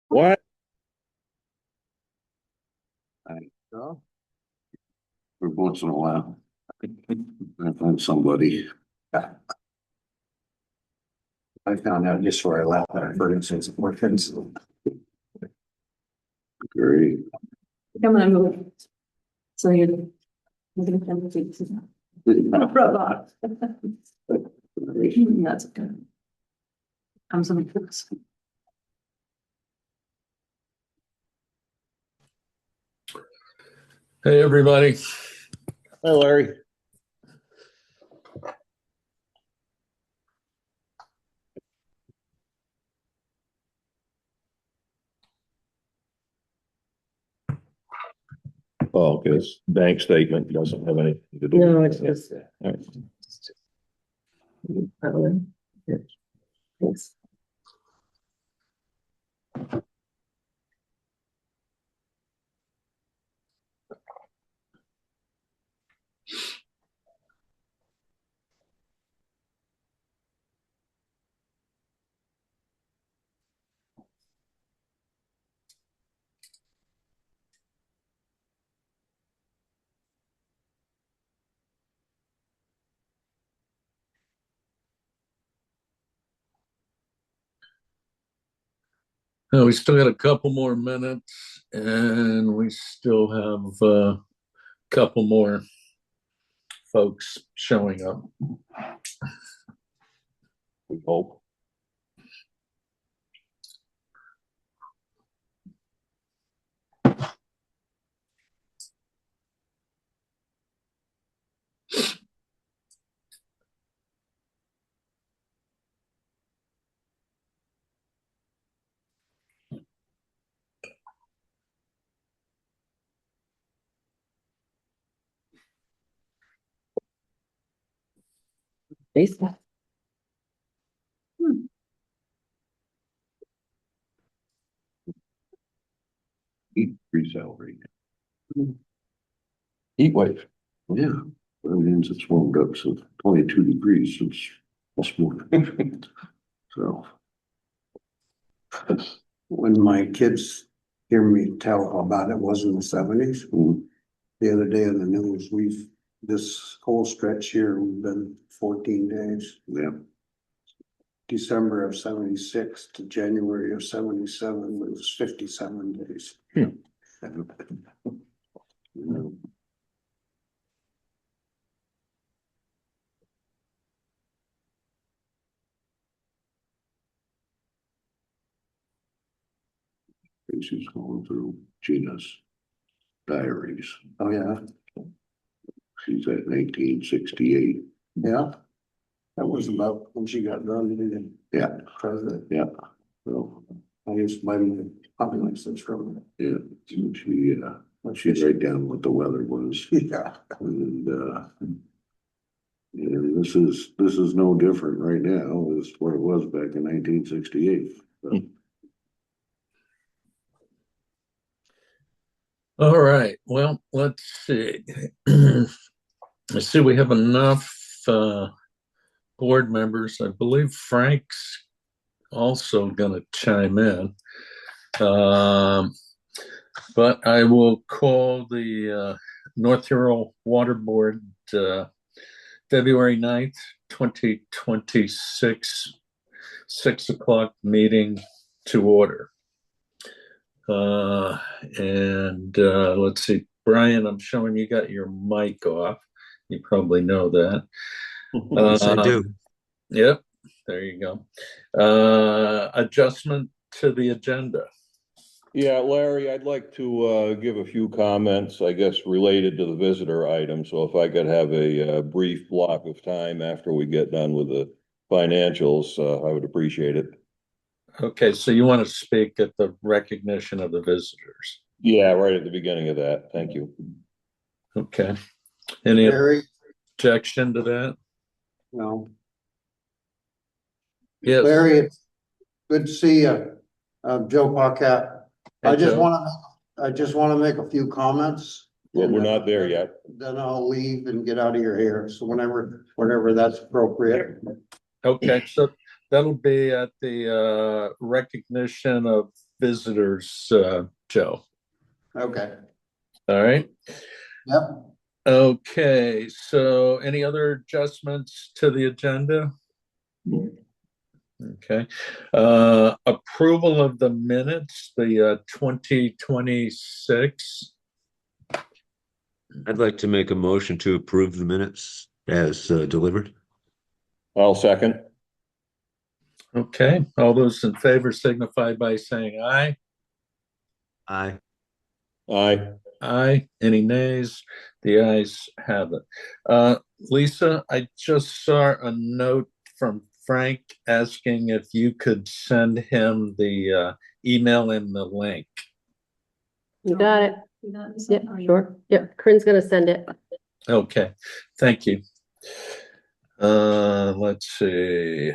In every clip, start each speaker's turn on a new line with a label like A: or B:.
A: What?
B: So, every once in a while, I find somebody. I found out just where I left that, for instance, orphans. Great.
C: I'm gonna move. So you're. Robot. That's okay. I'm something.
A: Hey, everybody.
B: Hi, Larry.
A: Oh, because bank statement doesn't have anything to do.
C: No,
A: with
C: it's
A: it.
C: just.
A: All right.
C: Thanks.
A: We still got a couple more minutes and we still have a couple more folks showing up. We hope.
C: Baseball.
B: Free salary.
A: Heat wave.
B: Yeah, that means it's warmed up to 22 degrees since this morning. So. When my kids hear me tell about it was in the 70s, the other day on the news, this whole stretch here, we've been 14 days. Yeah. December of 76 to January of 77, it was 57 days. Yeah. She's going through Gina's diaries. Oh, yeah. She's at 1968. Yeah. That was about when she got done. Yeah. President. Yeah. So I used to buy my populations from her. Yeah. So she'd write down what the weather was. Yeah. And this is no different right now as what it was back in 1968. So.
A: All right. Well, let's see. I see we have enough board members. I believe Frank's also going to chime in. But I will call the North Hero Water Board February 9th, 2026, 6 o'clock meeting to order. Let's see, Brian, I'm showing you got your mic off. You probably know that.
D: Yes, I do.
A: Yep, there you go. Adjustment to the agenda.
E: Yeah, Larry, I'd like to give a few comments, I guess, related to the visitor item. So if I could have a brief block of time after we get done with the financials, I would appreciate it.
A: Okay, so you want to speak at the recognition of the visitors?
E: Yeah, right at the beginning of that. Thank you.
A: Okay. Any
B: Larry?
A: objection to that?
B: No.
A: Yes.
B: Larry, it's good to see you. Joe Paquette.
A: Hey,
B: I just
A: Joe.
B: want to make a few comments.
E: Well, we're not there yet.
B: Then I'll leave and get out of your hair. So whenever that's appropriate.
A: Okay, so that'll be at the recognition of visitors, Joe.
B: Okay.
A: All right.
B: Yep.
A: Okay, so any other adjustments to the agenda? Okay. Approval of the minutes, the 2026.
D: I'd like to make a motion to approve the minutes as delivered.
E: I'll second.
A: Okay, all those in favor signify by saying aye.
D: Aye.
E: Aye.
A: Aye. Any nays? The ayes have it. Lisa, I just saw a note from Frank asking if you could send him the email and the link.
F: You got it.
C: You got it?
F: Yep, sure. Yep, Corinne's gonna send it.
A: Okay, thank you. Let's see.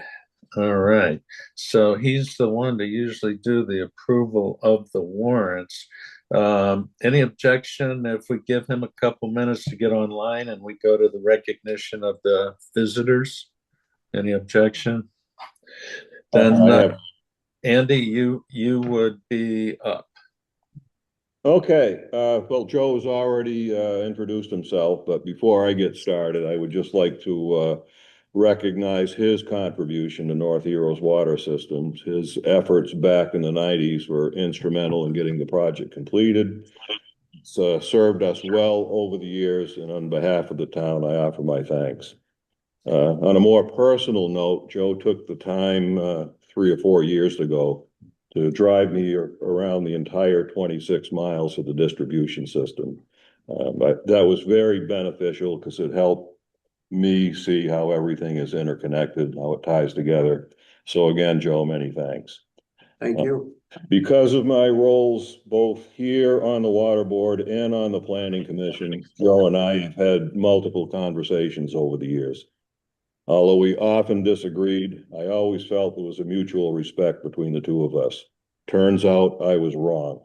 A: All right, so he's the one to usually do the approval of the warrants. Any objection if we give him a couple minutes to get online and we go to the recognition of the visitors? Any objection? Then
E: I have-
A: Andy, you would be up.
E: Okay, well, Joe's already introduced himself, but before I get started, I would just like to recognize his contribution to North Heroes Water Systems. His efforts back in the 90s were instrumental in getting the project completed. It's served us well over the years, and on behalf of the town, I offer my thanks. On a more personal note, Joe took the time 3 or 4 years ago to drive me around the entire 26 miles of the distribution system. But that was very beneficial because it helped me see how everything is interconnected, how it ties together. So again, Joe, many thanks.
B: Thank you.
E: Because of my roles both here on the water board and on the planning commission, Joe and I have had multiple conversations over the years. Although we often disagreed, I always felt there was a mutual respect between the two of us. Turns out I was wrong.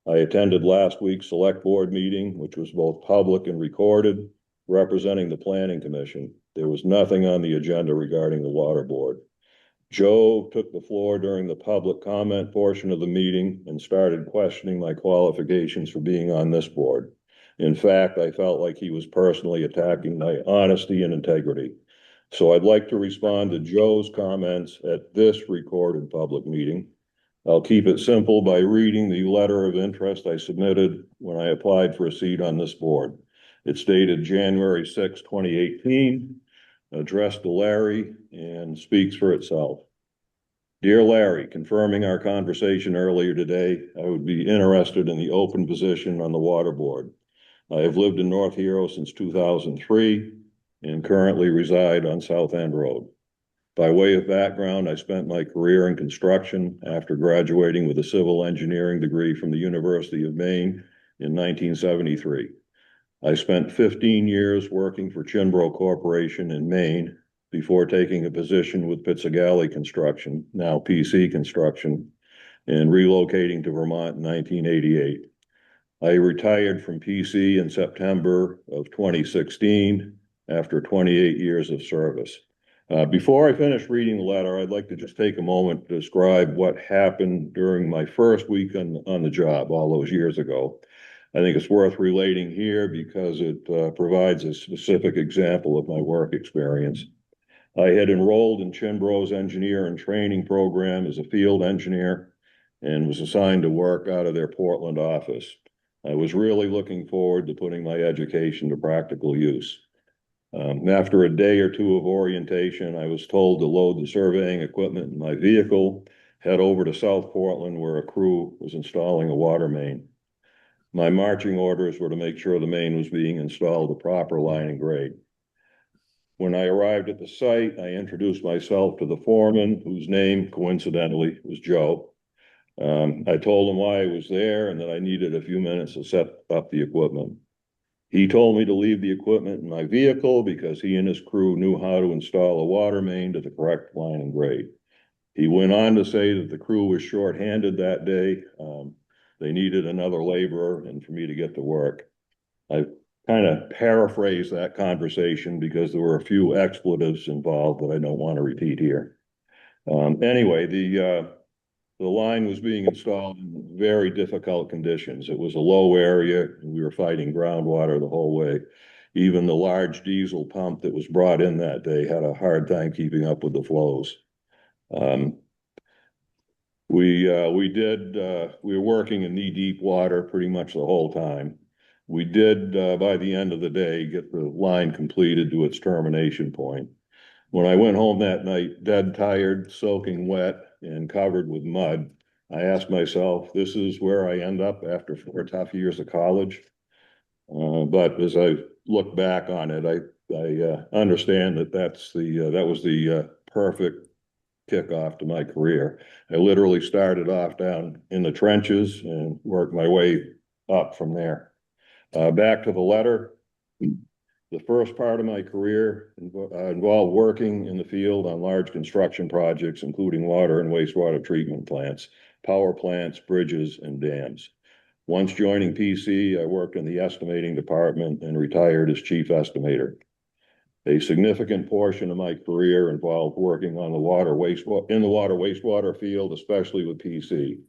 E: I attended last week's select board meeting, which was both public and recorded, representing the planning commission. There was nothing on the agenda regarding the water board. Joe took the floor during the public comment portion of the meeting and started questioning my qualifications for being on this board. In fact, I felt like he was personally attacking my honesty and integrity. So I'd like to respond to Joe's comments at this recorded public meeting. I'll keep it simple by reading the letter of interest I submitted when I applied for a seat on this board. It's dated January 6, 2018, addressed to Larry, and speaks for itself. Dear Larry, confirming our conversation earlier today, I would be interested in the open position on the water board. I have lived in North Hero since 2003 and currently reside on South End Road. By way of background, I spent my career in construction after graduating with a civil engineering degree from the University of Maine in 1973. I spent 15 years working for Chinbro Corporation in Maine before taking a position with Pizzagalli Construction, now PC Construction, and relocating to Vermont in 1988. I retired from PC in September of 2016 after 28 years of service. Before I finish reading the letter, I'd like to just take a moment to describe what happened during my first week on the job all those years ago. I think it's worth relating here because it provides a specific example of my work experience. I had enrolled in Chinbro's engineer and training program as a field engineer and was assigned to work out of their Portland office. I was really looking forward to putting my education to practical use. After a day or two of orientation, I was told to load the surveying equipment in my vehicle, head over to South Portland where a crew was installing a water main. My marching orders were to make sure the main was being installed the proper line and grade. When I arrived at the site, I introduced myself to the foreman, whose name coincidentally was Joe. I told him why I was there and that I needed a few minutes to set up the equipment. He told me to leave the equipment in my vehicle because he and his crew knew how to install a water main to the correct line and grade. He went on to say that the crew was short-handed that day. They needed another laborer and for me to get to work. I kind of paraphrased that conversation because there were a few expletives involved that I don't want to repeat here. Anyway, the The line was being installed in very difficult conditions. It was a low area and we were fighting groundwater the whole way. Even the large diesel pump that was brought in that day had a hard time keeping up with the flows. We were working in knee-deep water pretty much the whole time. We did, by the end of the day, get the line completed to its termination point. When I went home that night, dead tired, soaking wet, and covered with mud, I asked myself, this is where I end up after 4 tough years of college. But as I look back on it, I understand that that was the perfect kickoff to my career. I literally started off down in the trenches and worked my way up from there. Back to the letter. The first part of my career involved working in the field on large construction projects, including water and wastewater treatment plants, power plants, bridges, and dams. Once joining PC, I worked in the estimating department and retired as chief estimator. A significant portion of my career involved working on the water wastewater field, especially with PC.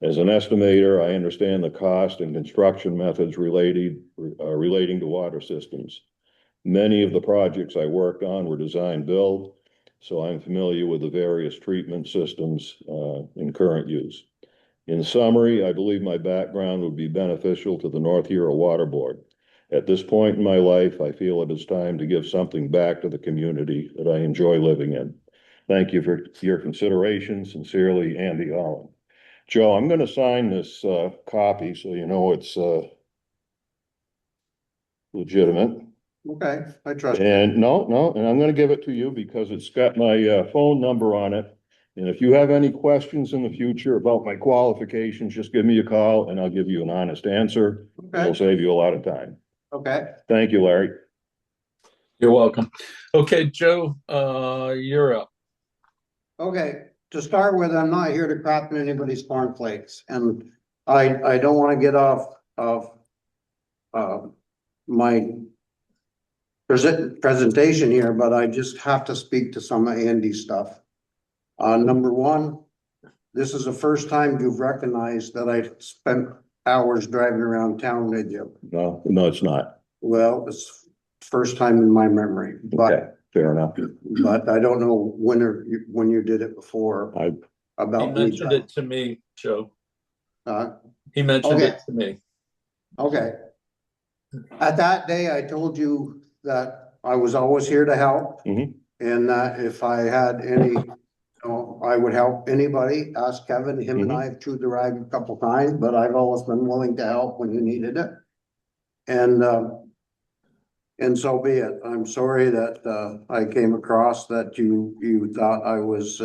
E: As an estimator, I understand the cost and construction methods relating to water systems. Many of the projects I worked on were design build, so I'm familiar with the various treatment systems in current use. In summary, I believe my background would be beneficial to the North Hero Water Board. At this point in my life, I feel it is time to give something back to the community that I enjoy living in. Thank you for your consideration. Sincerely, Andy Holland. Joe, I'm going to sign this copy so you know it's legitimate.
B: Okay, I trust you.
E: And no, and I'm going to give it to you because it's got my phone number on it. And if you have any questions in the future about my qualifications, just give me a call and I'll give you an honest answer. It'll
B: Okay,
E: save you a lot of time.
B: okay.
E: Thank you, Larry.
A: You're welcome. Okay, Joe, you're up.
G: Okay, to start with, I'm not here to crap in anybody's cornflakes, and I don't wanna get off of my presentation here, but I just have to speak to some of Andy's stuff. Number one, this is the first time you've recognized that I spent hours driving around town with you.
E: No, it's not.
G: Well, it's first time in my memory,
E: Okay,
G: but
E: fair enough.
G: I don't know when you did it before.
E: I-
A: He
G: About.
A: mentioned it to me, Joe.
G: Uh,
A: He mentioned
G: Okay.
A: it to me.
G: okay. At that day, I told you that I was always here to help.
E: Mhm.
G: And that if I had any, I would help anybody, ask Kevin, him and I have chewed the rag a couple times, but I've always been willing to help when you needed it. And so be it. I'm sorry that, I came across that you thought I was,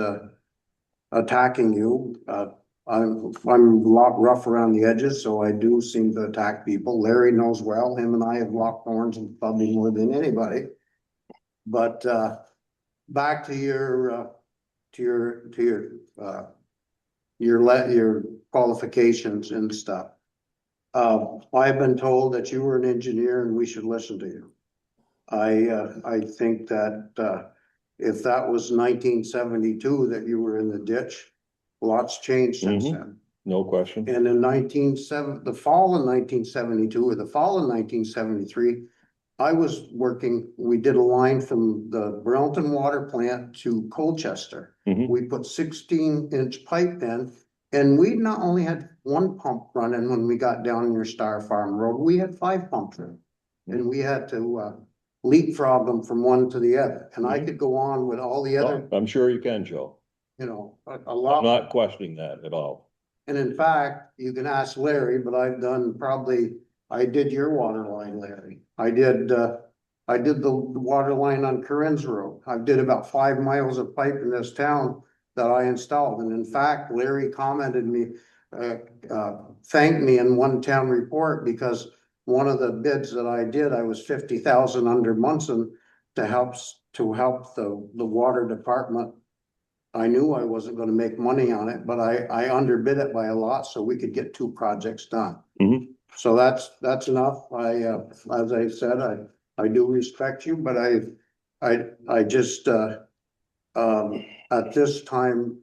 G: attacking you. I'm a lot rough around the edges, so I do seem to attack people. Larry knows well, him and I have locked horns and probably more than anybody. But, back to your qualifications and stuff. I've been told that you were an engineer and we should listen to you. I think that, if that was 1972 that you were in the ditch, lots changed since
E: Mhm.
G: then.
E: No question.
G: And in the fall of 1972 or the fall of 1973, I was working, we did a line from the Burlington Water Plant to Colchester.
E: Mhm.
G: We put 16-inch pipe in, and we not only had one pump running when we got down near Star Farm Road, we had 5 pumps running. And we had to leapfrog them from one to the other. And I could go on with all the other,
E: Oh, I'm sure you can, Joe.
G: a
E: I'm
G: lot.
E: not questioning that at all.
G: And in fact, you can ask Larry, but I did your water line, Larry. I did the water line on Corinne's Road. I did about 5 miles of pipe in this town that I installed. And in fact, Larry thanked me in one town report because one of the bids that I did, I was 50,000 under Munson to help the water department. I knew I wasn't gonna make money on it, but I underbid it by a lot so we could get 2 projects done.
E: Mhm.
G: So that's enough. As I said, I do respect you, but I just, at this time,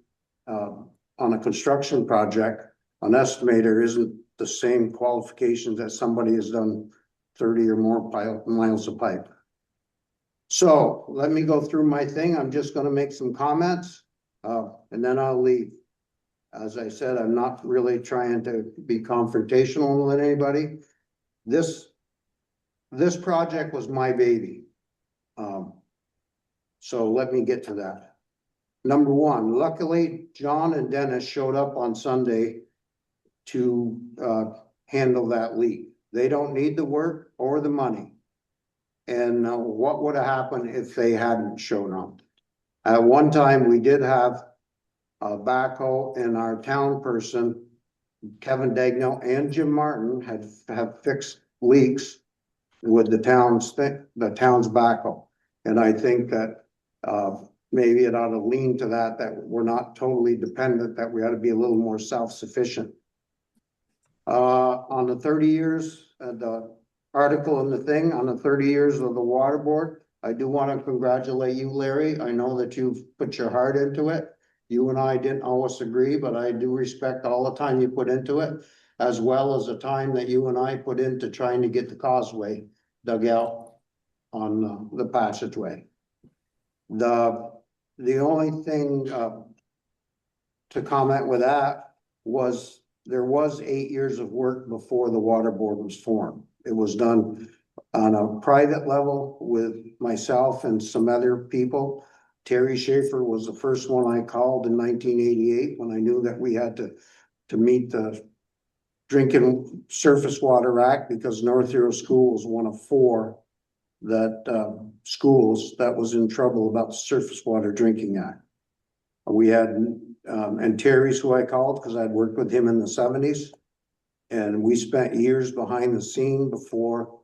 G: on a construction project, an estimator isn't the same qualifications that somebody has done 30 or more miles of pipe. So let me go through my thing. I'm just gonna make some comments, and then I'll leave. As I said, I'm not really trying to be confrontational with anybody. This project was my baby. So let me get to that. Number one, luckily, John and Dennis showed up on Sunday to handle that leak. They don't need the work or the money. And what would have happened if they hadn't shown up? At one time, we did have a backhoe, and our town person, Kevin Dagno and Jim Martin have fixed leaks with the town's backhoe. And I think that maybe it ought to lean to that we're not totally dependent, that we ought to be a little more self-sufficient. On the 30 years, the article in the thing on the 30 years of the water board, I do want to congratulate you, Larry. I know that you've put your heart into it. You and I didn't always agree, but I do respect all the time you put into it, as well as the time that you and I put into trying to get the causeway dug out on the passageway. The only thing to comment with that was there was 8 years of work before the water board was formed. It was done on a private level with myself and some other people. Terry Schaefer was the first one I called in 1988 when I knew that we had to meet the Drinking Surface Water Act, because North Hero School was one of 4 that schools that was in trouble about the Surface Water Drinking Act. We had, and Terry's who I called because I'd worked with him in the 70s. And we spent years behind the scene before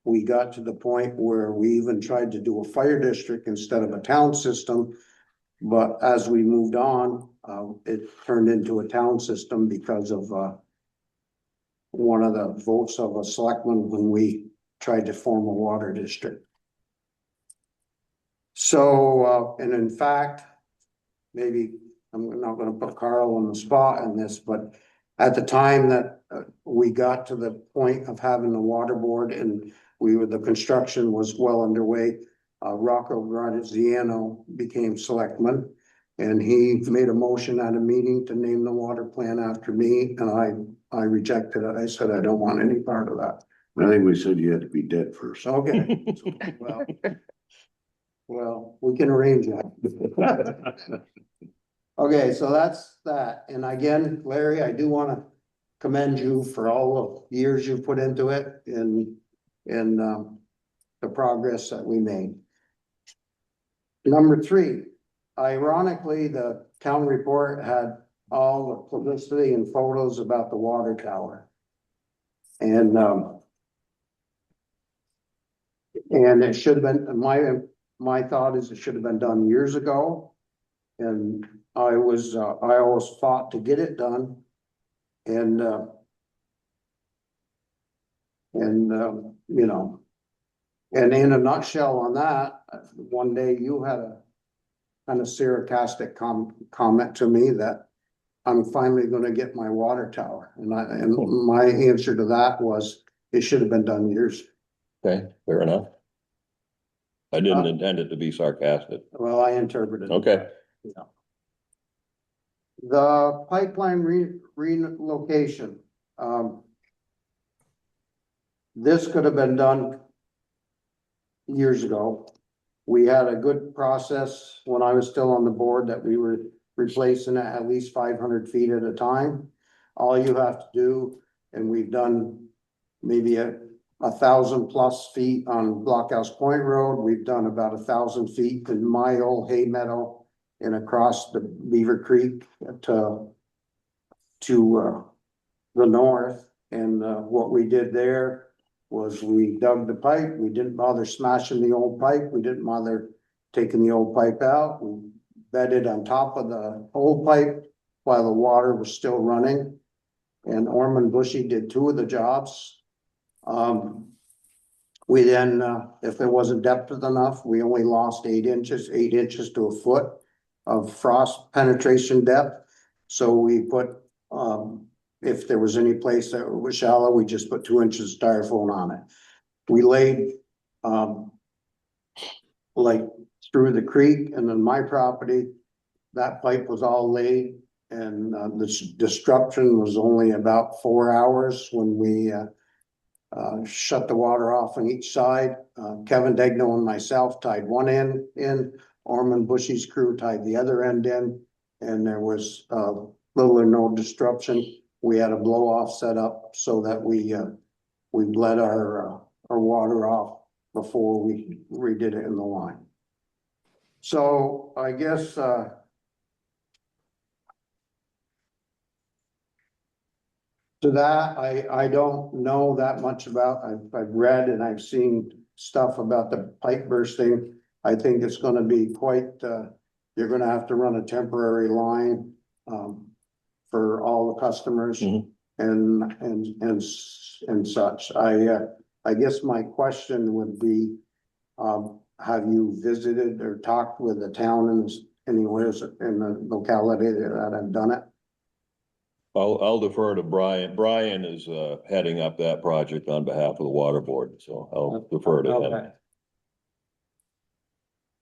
G: we got to the point where we even tried to do a fire district instead of a town system. But as we moved on, it turned into a town system because of one of the votes of a selectman when we tried to form a water district. So, and in fact, maybe I'm not going to put Carl on the spot in this, but at the time that we got to the point of having the water board and the construction was well underway, Rocco Graziano became selectman, and he made a motion at a meeting to name the water plant after me, and I rejected it. I said, I don't want any part of that.
B: I think we said you had to be dead first.
G: Okay, well, we can arrange that. Okay, so that's that. And again, Larry, I do want to commend you for all the years you've put into it and the progress that we made. Number 3, ironically, the town report had all the publicity and photos about the water tower. And it should have been, my thought is it should have been done years ago. And I always fought to get it done. And you know, and in a nutshell on that, one day you had a kind of sarcastic comment to me that I'm finally gonna get my water tower. And my answer to that was, it should have been done years.
E: Okay, fair enough. I didn't intend it to be sarcastic.
G: Well, I interpreted it.
E: Okay.
G: Yeah. The pipeline relocation. This could have been done years ago. We had a good process when I was still on the board that we were replacing it at least 500 feet at a time. All you have to do, and we've done maybe 1,000+ feet on Blockhouse Point Road. We've done about 1,000 feet in my old hay meadow and across the Beaver Creek to the north. And what we did there was we dug the pipe. We didn't bother smashing the old pipe. We didn't bother taking the old pipe out. We bedded on top of the old pipe while the water was still running. And Orman Bushy did 2 of the jobs. We then, if there wasn't depth enough, we only lost 8 inches to a foot of frost penetration depth. So we put, if there was any place that was shallow, we just put 2 inches of styrofoam on it. We laid, like through the creek and then my property, that pipe was all laid. And the disruption was only about 4 hours when we shut the water off on each side. Kevin Degno and myself tied one end in, Orman Bushy's crew tied the other end in, and there was little or no disruption. We had a blow off set up so that we bled our water off before we redid it in the line. So I guess to that, I don't know that much about. I've read and I've seen stuff about the pipe bursting. I think it's gonna be quite, you're gonna have to run a temporary line for all the customers and such. I guess my question would be, have you visited or talked with the town and anywhere in the locality that have done it?
E: I'll defer to Brian. Brian is heading up that project on behalf of the water board, so I'll defer to him.
G: Okay.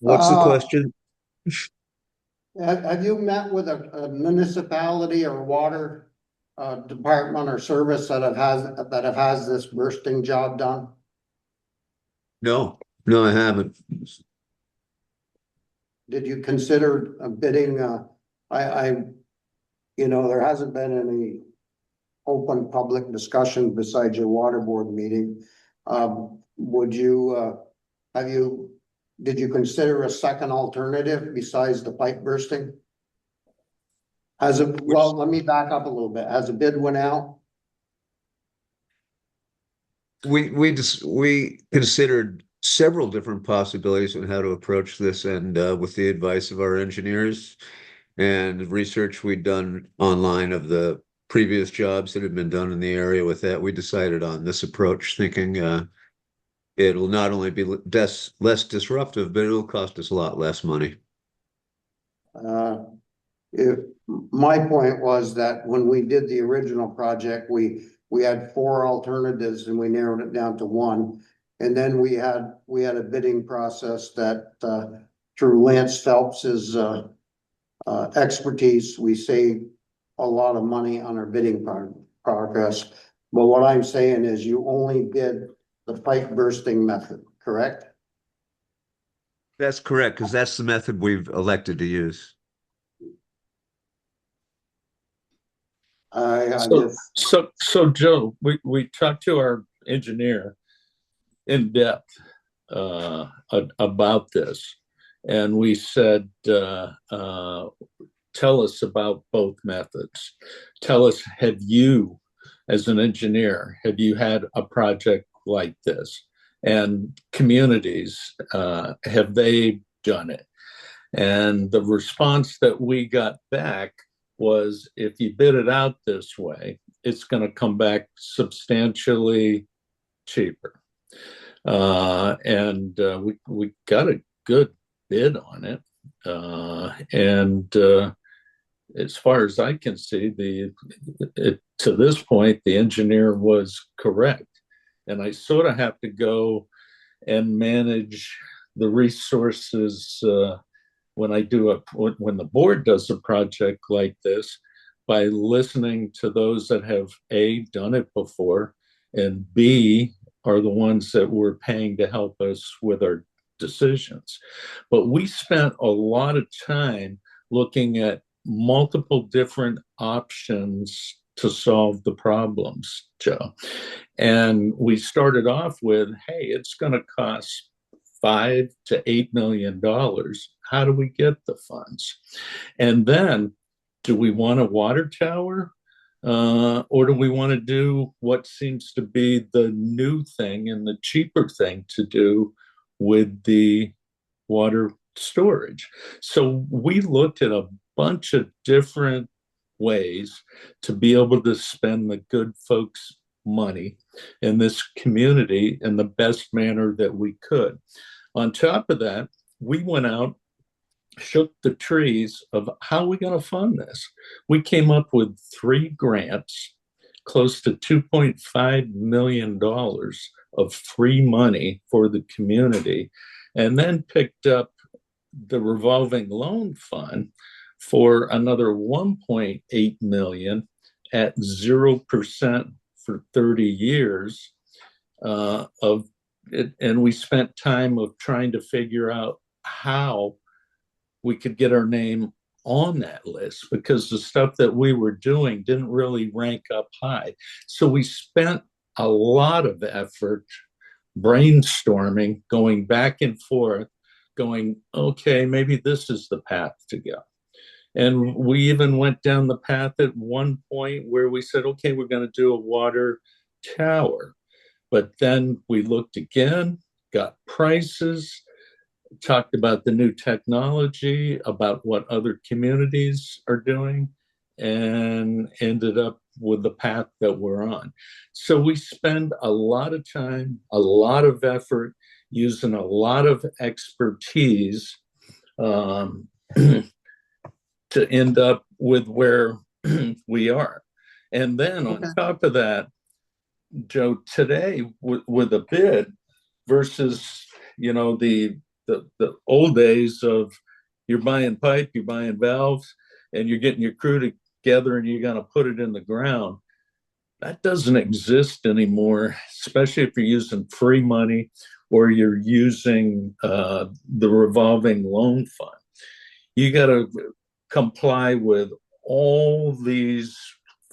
D: What's the question?
G: Have you met with a municipality or water department or service that have has this bursting job done?
D: No, I haven't.
G: Did you consider bidding? You know, there hasn't been any open public discussion besides your water board meeting. Would you, did you consider a second alternative besides the pipe bursting? Well, let me back up a little bit. Has a bid went out?
D: We considered several different possibilities on how to approach this, and with the advice of our engineers and research we'd done online of the previous jobs that had been done in the area with that, we decided on this approach, thinking it'll not only be less disruptive, but it'll cost us a lot less money.
G: My point was that when we did the original project, we had 4 alternatives and we narrowed it down to 1. And then we had a bidding process that through Lance Phelps's expertise, we saved a lot of money on our bidding progress. But what I'm saying is you only bid the pipe bursting method, correct?
D: That's correct, because that's the method we've elected to use.
A: So Joe, we talked to our engineer in depth about this, and we said, tell us about both methods. Tell us, have you, as an engineer, have you had a project like this? And communities, have they done it? And the response that we got back was, if you bid it out this way, it's going to come back substantially cheaper. And we got a good bid on it. And as far as I can see, to this point, the engineer was correct. And I sort of have to go and manage the resources when the board does a project like this, by listening to those that have A, done it before, and B, are the ones that we're paying to help us with our decisions. But we spent a lot of time looking at multiple different options to solve the problems, Joe. And we started off with, hey, it's going to cost $5 to $8 million. How do we get the funds? And then, do we want a water tower? Or do we want to do what seems to be the new thing and the cheaper thing to do with the water storage? So we looked at a bunch of different ways to be able to spend the good folks' money in this community in the best manner that we could. On top of that, we went out shook the trees of how are we going to fund this. We came up with 3 grants, close to $2.5 million of free money for the community, and then picked up the revolving loan fund for another 1.8 million at 0% for 30 years of it. And we spent time of trying to figure out how we could get our name on that list, because the stuff that we were doing didn't really rank up high. So we spent a lot of effort brainstorming, going back and forth, going, okay, maybe this is the path to go. And we even went down the path at one point where we said, okay, we're going to do a water tower. But then we looked again, got prices, talked about the new technology, about what other communities are doing, and ended up with the path that we're on. So we spend a lot of time, a lot of effort, using a lot of expertise to end up with where we are. And then on top of that, Joe, today with a bid versus, you know, the old days of you're buying pipe, you're buying valves, and you're getting your crew together and you're going to put it in the ground. That doesn't exist anymore, especially if you're using free money or you're using the revolving loan fund. You got to comply with all these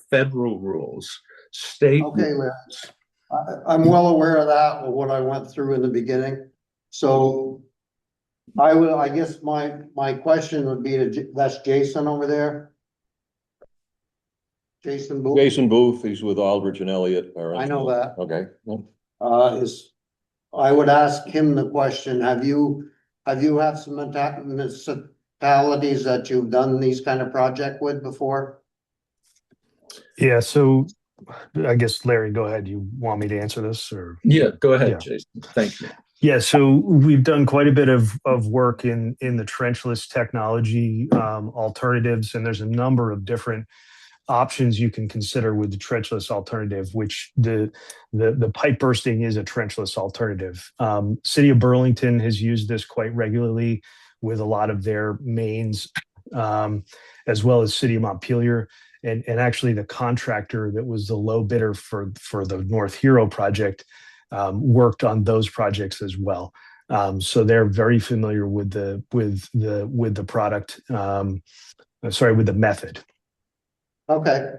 A: federal rules, state
G: Okay,
A: rules.
G: I'm well aware of that, of what I went through in the beginning. So I guess my question would be that's Jason over there? Jason Booth?
E: Jason Booth, he's with Aldrich and Elliott.
G: I know that.
E: Okay.
G: I would ask him the question, have you had some municipalities that you've done these kind of project with before?
H: Yeah, so I guess Larry, go ahead. You want me to answer this or?
A: Yeah, go ahead,
H: Yeah.
A: Jason. Thank you.
H: Yeah, so we've done quite a bit of work in the trenchless technology alternatives, and there's a number of different options you can consider with the trenchless alternative, which the pipe bursting is a trenchless alternative. City of Burlington has used this quite regularly with a lot of their mains, as well as City of Montpelier. And actually the contractor that was the low bidder for the North Hero project worked on those projects as well. So they're very familiar with the product. With the method.
G: Okay.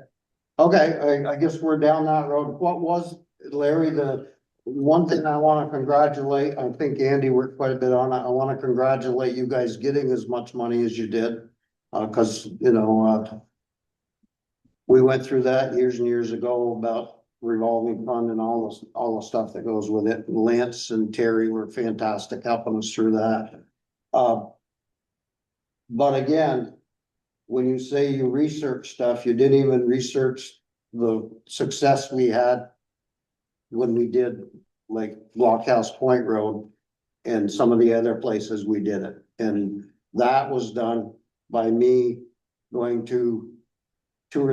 G: I guess we're down that road. What was, Larry, the one thing I want to congratulate, I think Andy worked quite a bit on it. I want to congratulate you guys getting as much money as you did. Cause you know, we went through that years and years ago about revolving fund and all the stuff that goes with it. Lance and Terry were fantastic helping us through that. But again, when you say you research stuff, you didn't even research the success we had when we did like Blockhouse Point Road and some of the other places we did it. And that was done by me going to two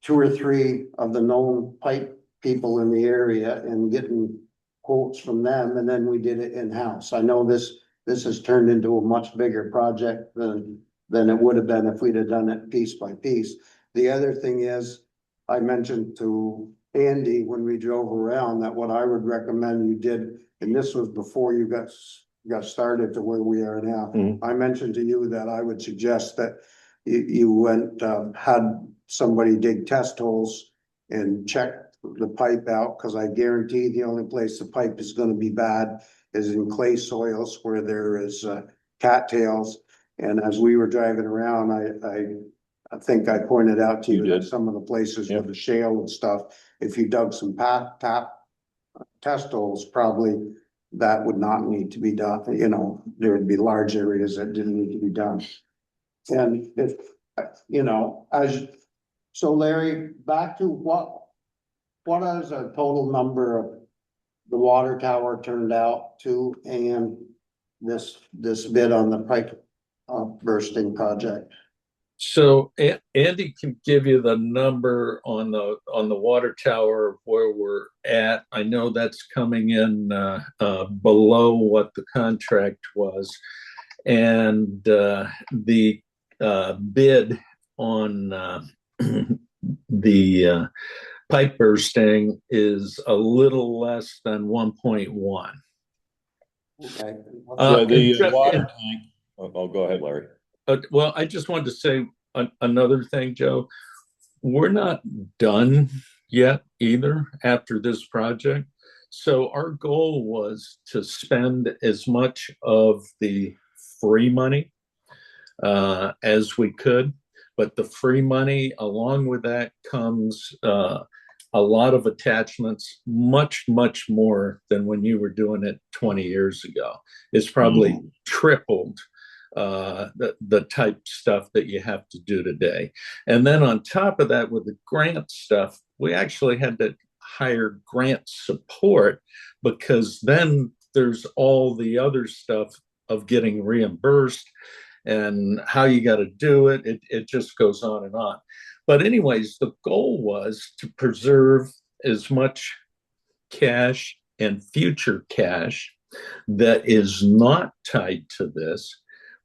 G: or three of the known pipe people in the area and getting quotes from them. And then we did it in-house. I know this has turned into a much bigger project than it would have been if we'd have done it piece by piece. The other thing is, I mentioned to Andy when we drove around that what I would recommend you did, and this was before you got started to where we are now.
E: Mhm.
G: I mentioned to you that I would suggest that you went, had somebody dig test holes and check the pipe out, because I guarantee the only place the pipe is gonna be bad is in clay soils where there is cattails. And as we were driving around, I think I pointed out to
E: You
G: you that
E: did.
G: some of the places
E: Yep.
G: with the shale and stuff, if you dug some tap test holes, probably that would not need to be done. You know, there would be large areas that didn't need to be done. And if, you know, so Larry, back to what is a total number of the water tower turned out to and this bid on the pipe bursting project.
A: So Andy can give you the number on the water tower of where we're at. I know that's coming in below what the contract was, and the bid on the pipe bursting is a little less than 1.1.
G: Okay.
E: Yeah, the
A: Jeff,
E: water tank, go ahead, Larry.
A: Well, I just wanted to say another thing, Joe. We're not done yet either after this project. So our goal was to spend as much of the free money as we could. But the free money, along with that comes a lot of attachments, much, much more than when you were doing it 20 years ago. It's probably tripled the type stuff that you have to do today. And then on top of that, with the grant stuff, we actually had to hire grant support, because then there's all the other stuff of getting reimbursed and how you got to do it. It just goes on and on. But anyways, the goal was to preserve as much cash and future cash that is not tied to this,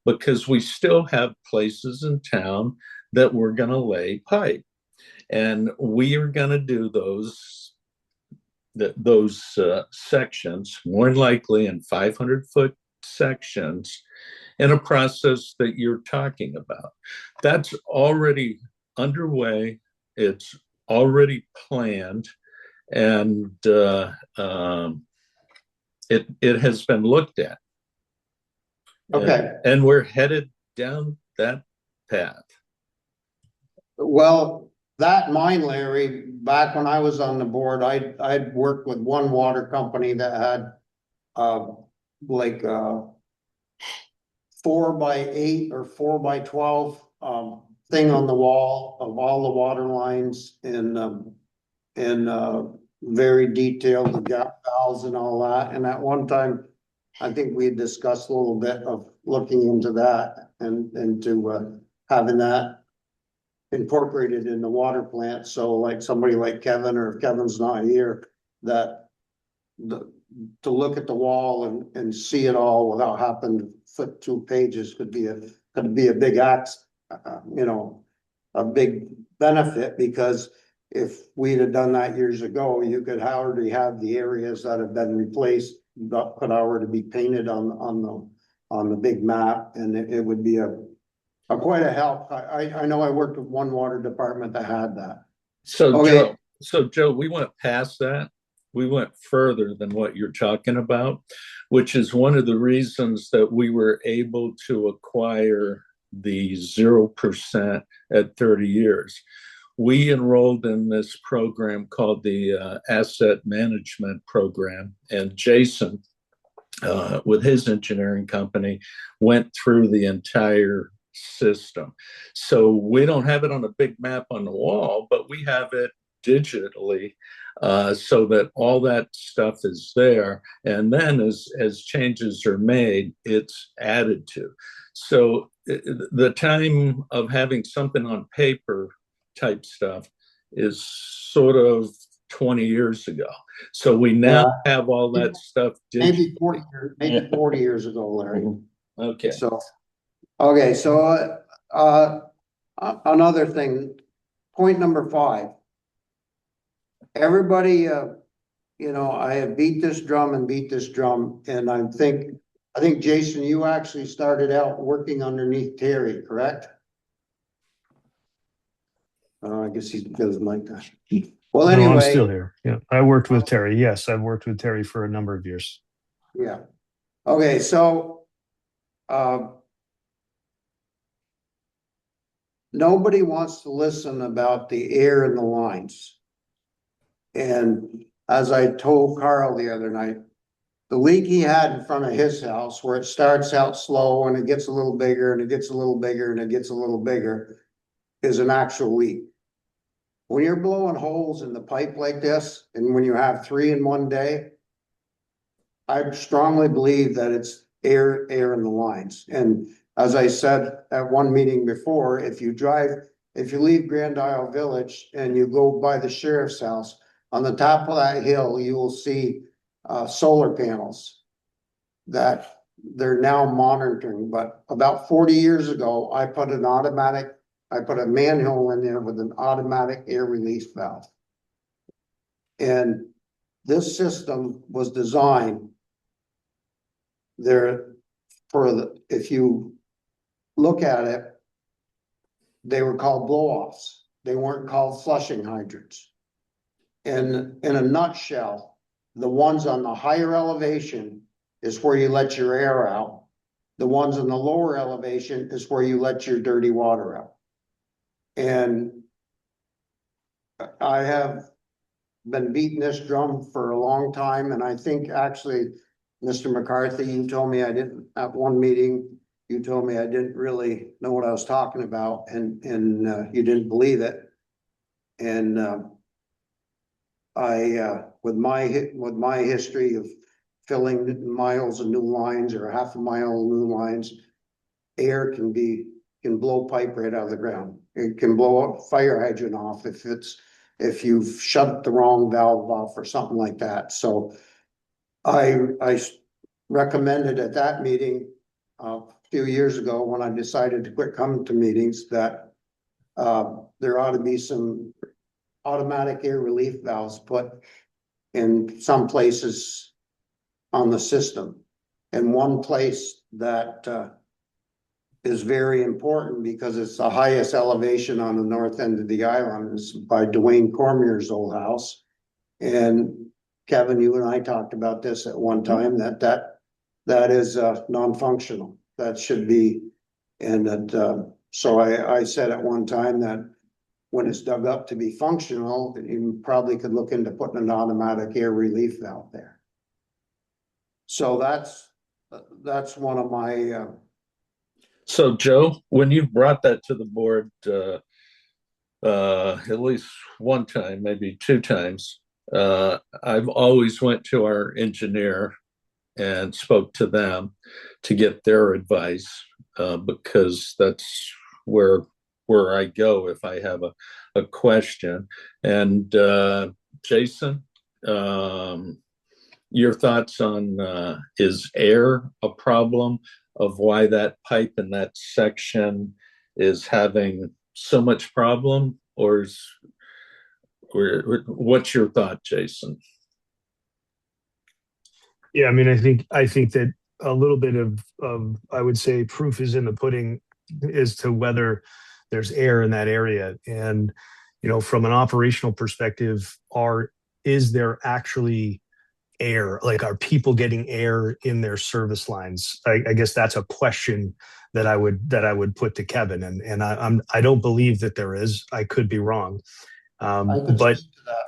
A: because we still have places in town that we're going to lay pipe, and we are going to do those sections more than likely in 500-foot sections in a process that you're talking about. That's already underway. It's already planned, and it has been looked at.
G: Okay.
A: And we're headed down that path.
G: Well, that mine, Larry, back when I was on the board, I'd worked with one water company that had like 4x8 or 4x12 thing on the wall of all the water lines, and very detailed, the gap valves and all that. And at one time, I think we had discussed a little bit of looking into that and to having that incorporated in the water plant. So like somebody like Kevin, or if Kevin's not here, that to look at the wall and see it all without having to flip 2 pages could be a big a big benefit, because if we'd have done that years ago, you could already have the areas that have been replaced that could already be painted on the big map, and it would be quite a help. I know I worked with one water department that had that.
A: So
G: Okay.
A: Joe, we went past that. We went further than what you're talking about, which is one of the reasons that we were able to acquire the 0% at 30 years. We enrolled in this program called the Asset Management Program, and Jason, with his engineering company, went through the entire system. So we don't have it on a big map on the wall, but we have it digitally, so that all that stuff is there. And then as changes are made, it's added to. So the time of having something on paper type stuff is sort of 20 years ago. So we now have all that stuff
G: Maybe 40 years ago, Larry.
A: Okay.
G: So, another thing, point number 5. Everybody, I have beat this drum, and I think Jason, you actually started out working underneath Terry, correct? I guess he doesn't like that. Well,
H: No,
G: anyway.
H: I'm still here. Yeah, I worked with Terry. Yes, I've worked with Terry for a number of years.
G: Yeah. Okay, so nobody wants to listen about the air in the lines. And as I told Carl the other night, the leak he had in front of his house, where it starts out slow and it gets a little bigger and it gets a little bigger and it gets a little bigger, is an actual leak. When you're blowing holes in the pipe like this, and when you have 3 in one day, I strongly believe that it's air in the lines. And as I said at one meeting before, if you leave Grand Isle Village and you go by the sheriff's house, on the top of that hill, you will see solar panels that they're now monitoring, but about 40 years ago, I put a manhole in there with an automatic air release valve. And this system was designed there if you look at it, they were called blow-offs. They weren't called flushing hydrants. And in a nutshell, the ones on the higher elevation is where you let your air out. The ones in the lower elevation is where you let your dirty water out. And I have been beating this drum for a long time, and I think actually, Mr. McCarthy, you told me at one meeting, you told me I didn't really know what I was talking about, and you didn't believe it. And with my history of filling miles of new lines or half a mile of new lines, air can blow pipe right out of the ground. It can blow a fire hydrant off if you've shut the wrong valve off or something like that. So I recommended at that meeting a few years ago, when I decided to quit coming to meetings, that there ought to be some automatic air relief valves put in some places on the system. And one place that is very important, because it's the highest elevation on the north end of the island, is by Dwayne Cormier's old house. And Kevin, you and I talked about this at one time, that is non-functional. That should be, and that so I said at one time that when it's dug up to be functional, you probably could look into putting an automatic air relief valve there. So that's one of my
A: So Joe, when you've brought that to the board, at least one time, maybe two times, I've always went to our engineer and spoke to them to get their advice, because that's where I go if I have a question. And Jason, your thoughts on is air a problem of why that pipe in that section is having so much problem, or what's your thought, Jason?
H: Yeah, I mean, I think that a little bit of I would say proof is in the pudding as to whether there's air in that area. And, you know, from an operational perspective, is there actually air? Like, are people getting air in their service lines? I guess that's a question that I would put to Kevin. And I don't believe that there is. I could be wrong. But
G: speak to that.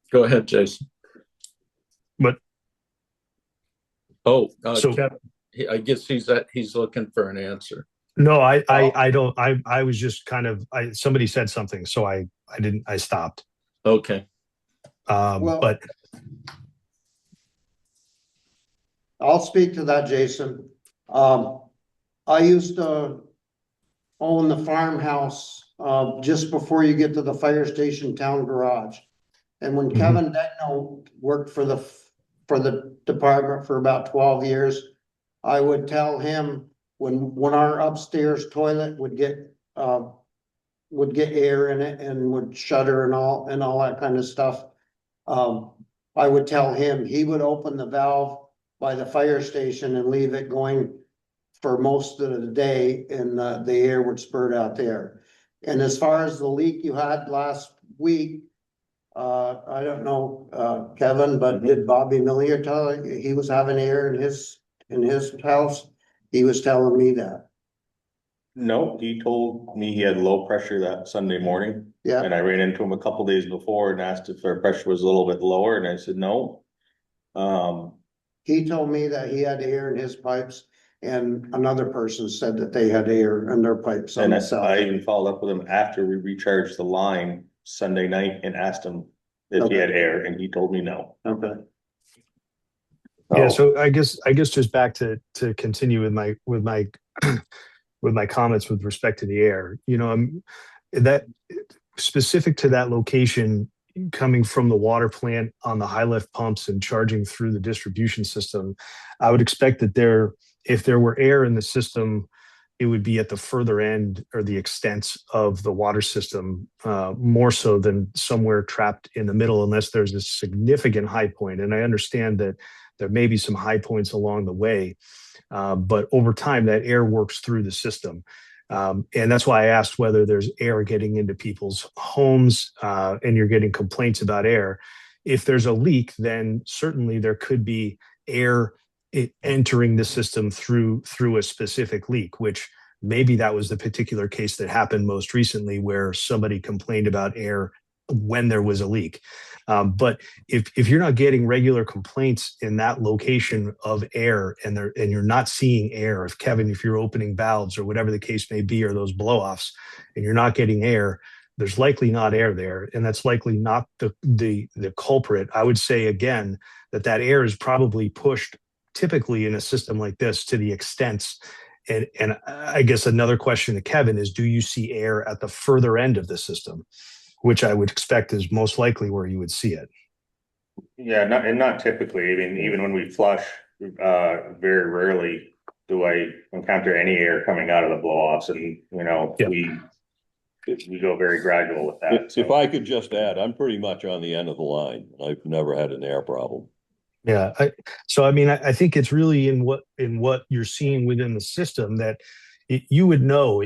A: Go ahead, Jason.
H: But so
A: Kevin, I guess he's looking for an answer.
H: no, I don't. I was just kind of somebody said something, so I stopped.
A: Okay.
G: Well,
H: But
G: I'll speak to that, Jason. I used to own the farmhouse just before you get to the fire station town garage. And when Kevin Degno worked for the department for about 12 years, I would tell him when our upstairs toilet would get air in it and would shudder and all that kind of stuff. I would tell him he would open the valve by the fire station and leave it going for most of the day, and the air would spurt out there. And as far as the leak you had last week, I don't know, Kevin, but did Bobby Millier tell you he was having air in his house? He was telling me that.
I: No, he told me he had low pressure that Sunday morning.
G: Yeah.
I: And I ran into him a couple days before and asked if our pressure was a little bit lower, and I said no.
G: He told me that he had air in his pipes, and another person said that they had air in their pipes on
I: And
G: the south.
I: I even followed up with him after we recharged the line Sunday night and asked him if he
G: Okay.
I: had air, and he told me no.
G: Okay.
H: Yeah,
E: Oh,
H: so I guess just back to continue with my with my comments with respect to the air, that specific to that location, coming from the water plant on the high lift pumps and charging through the distribution system, I would expect that if there were air in the system, it would be at the further end or the extent of the water system, more so than somewhere trapped in the middle, unless there's a significant high point. And I understand that there may be some high points along the way, but over time, that air works through the system. And that's why I asked whether there's air getting into people's homes, and you're getting complaints about air. If there's a leak, then certainly there could be air entering the system through a specific leak, which maybe that was the particular case that happened most recently, where somebody complained about air when there was a leak. But if you're not getting regular complaints in that location of air, and you're not seeing air, if you're opening valves or whatever the case may be, or those blow-offs, and you're not getting air, there's likely not air there, and that's likely not the culprit. I would say again that air is probably pushed typically in a system like this to the extent. And I guess another question to Kevin is, do you see air at the further end of the system, which I would expect is most likely where you would see it?
I: Yeah, not typically. I mean, even when we flush, very rarely do I encounter any air coming out of the blow-offs, and
H: Yeah.
I: we go very gradual with that.
E: if I could just add, I'm pretty much on the end of the line. I've never had an air problem.
H: Yeah. I think it's really in what you're seeing within the system that you would know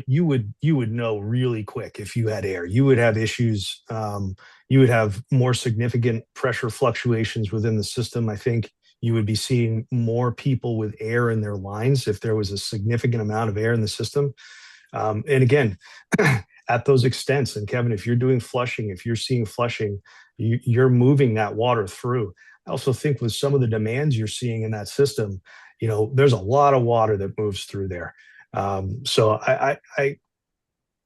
H: really quick if you had air. You would have issues. You would have more significant pressure fluctuations within the system. I think you would be seeing more people with air in their lines if there was a significant amount of air in the system. And again, at those extents, and Kevin, if you're doing flushing, if you're seeing flushing, you're moving that water through. I also think with some of the demands you're seeing in that system, there's a lot of water that moves through there. So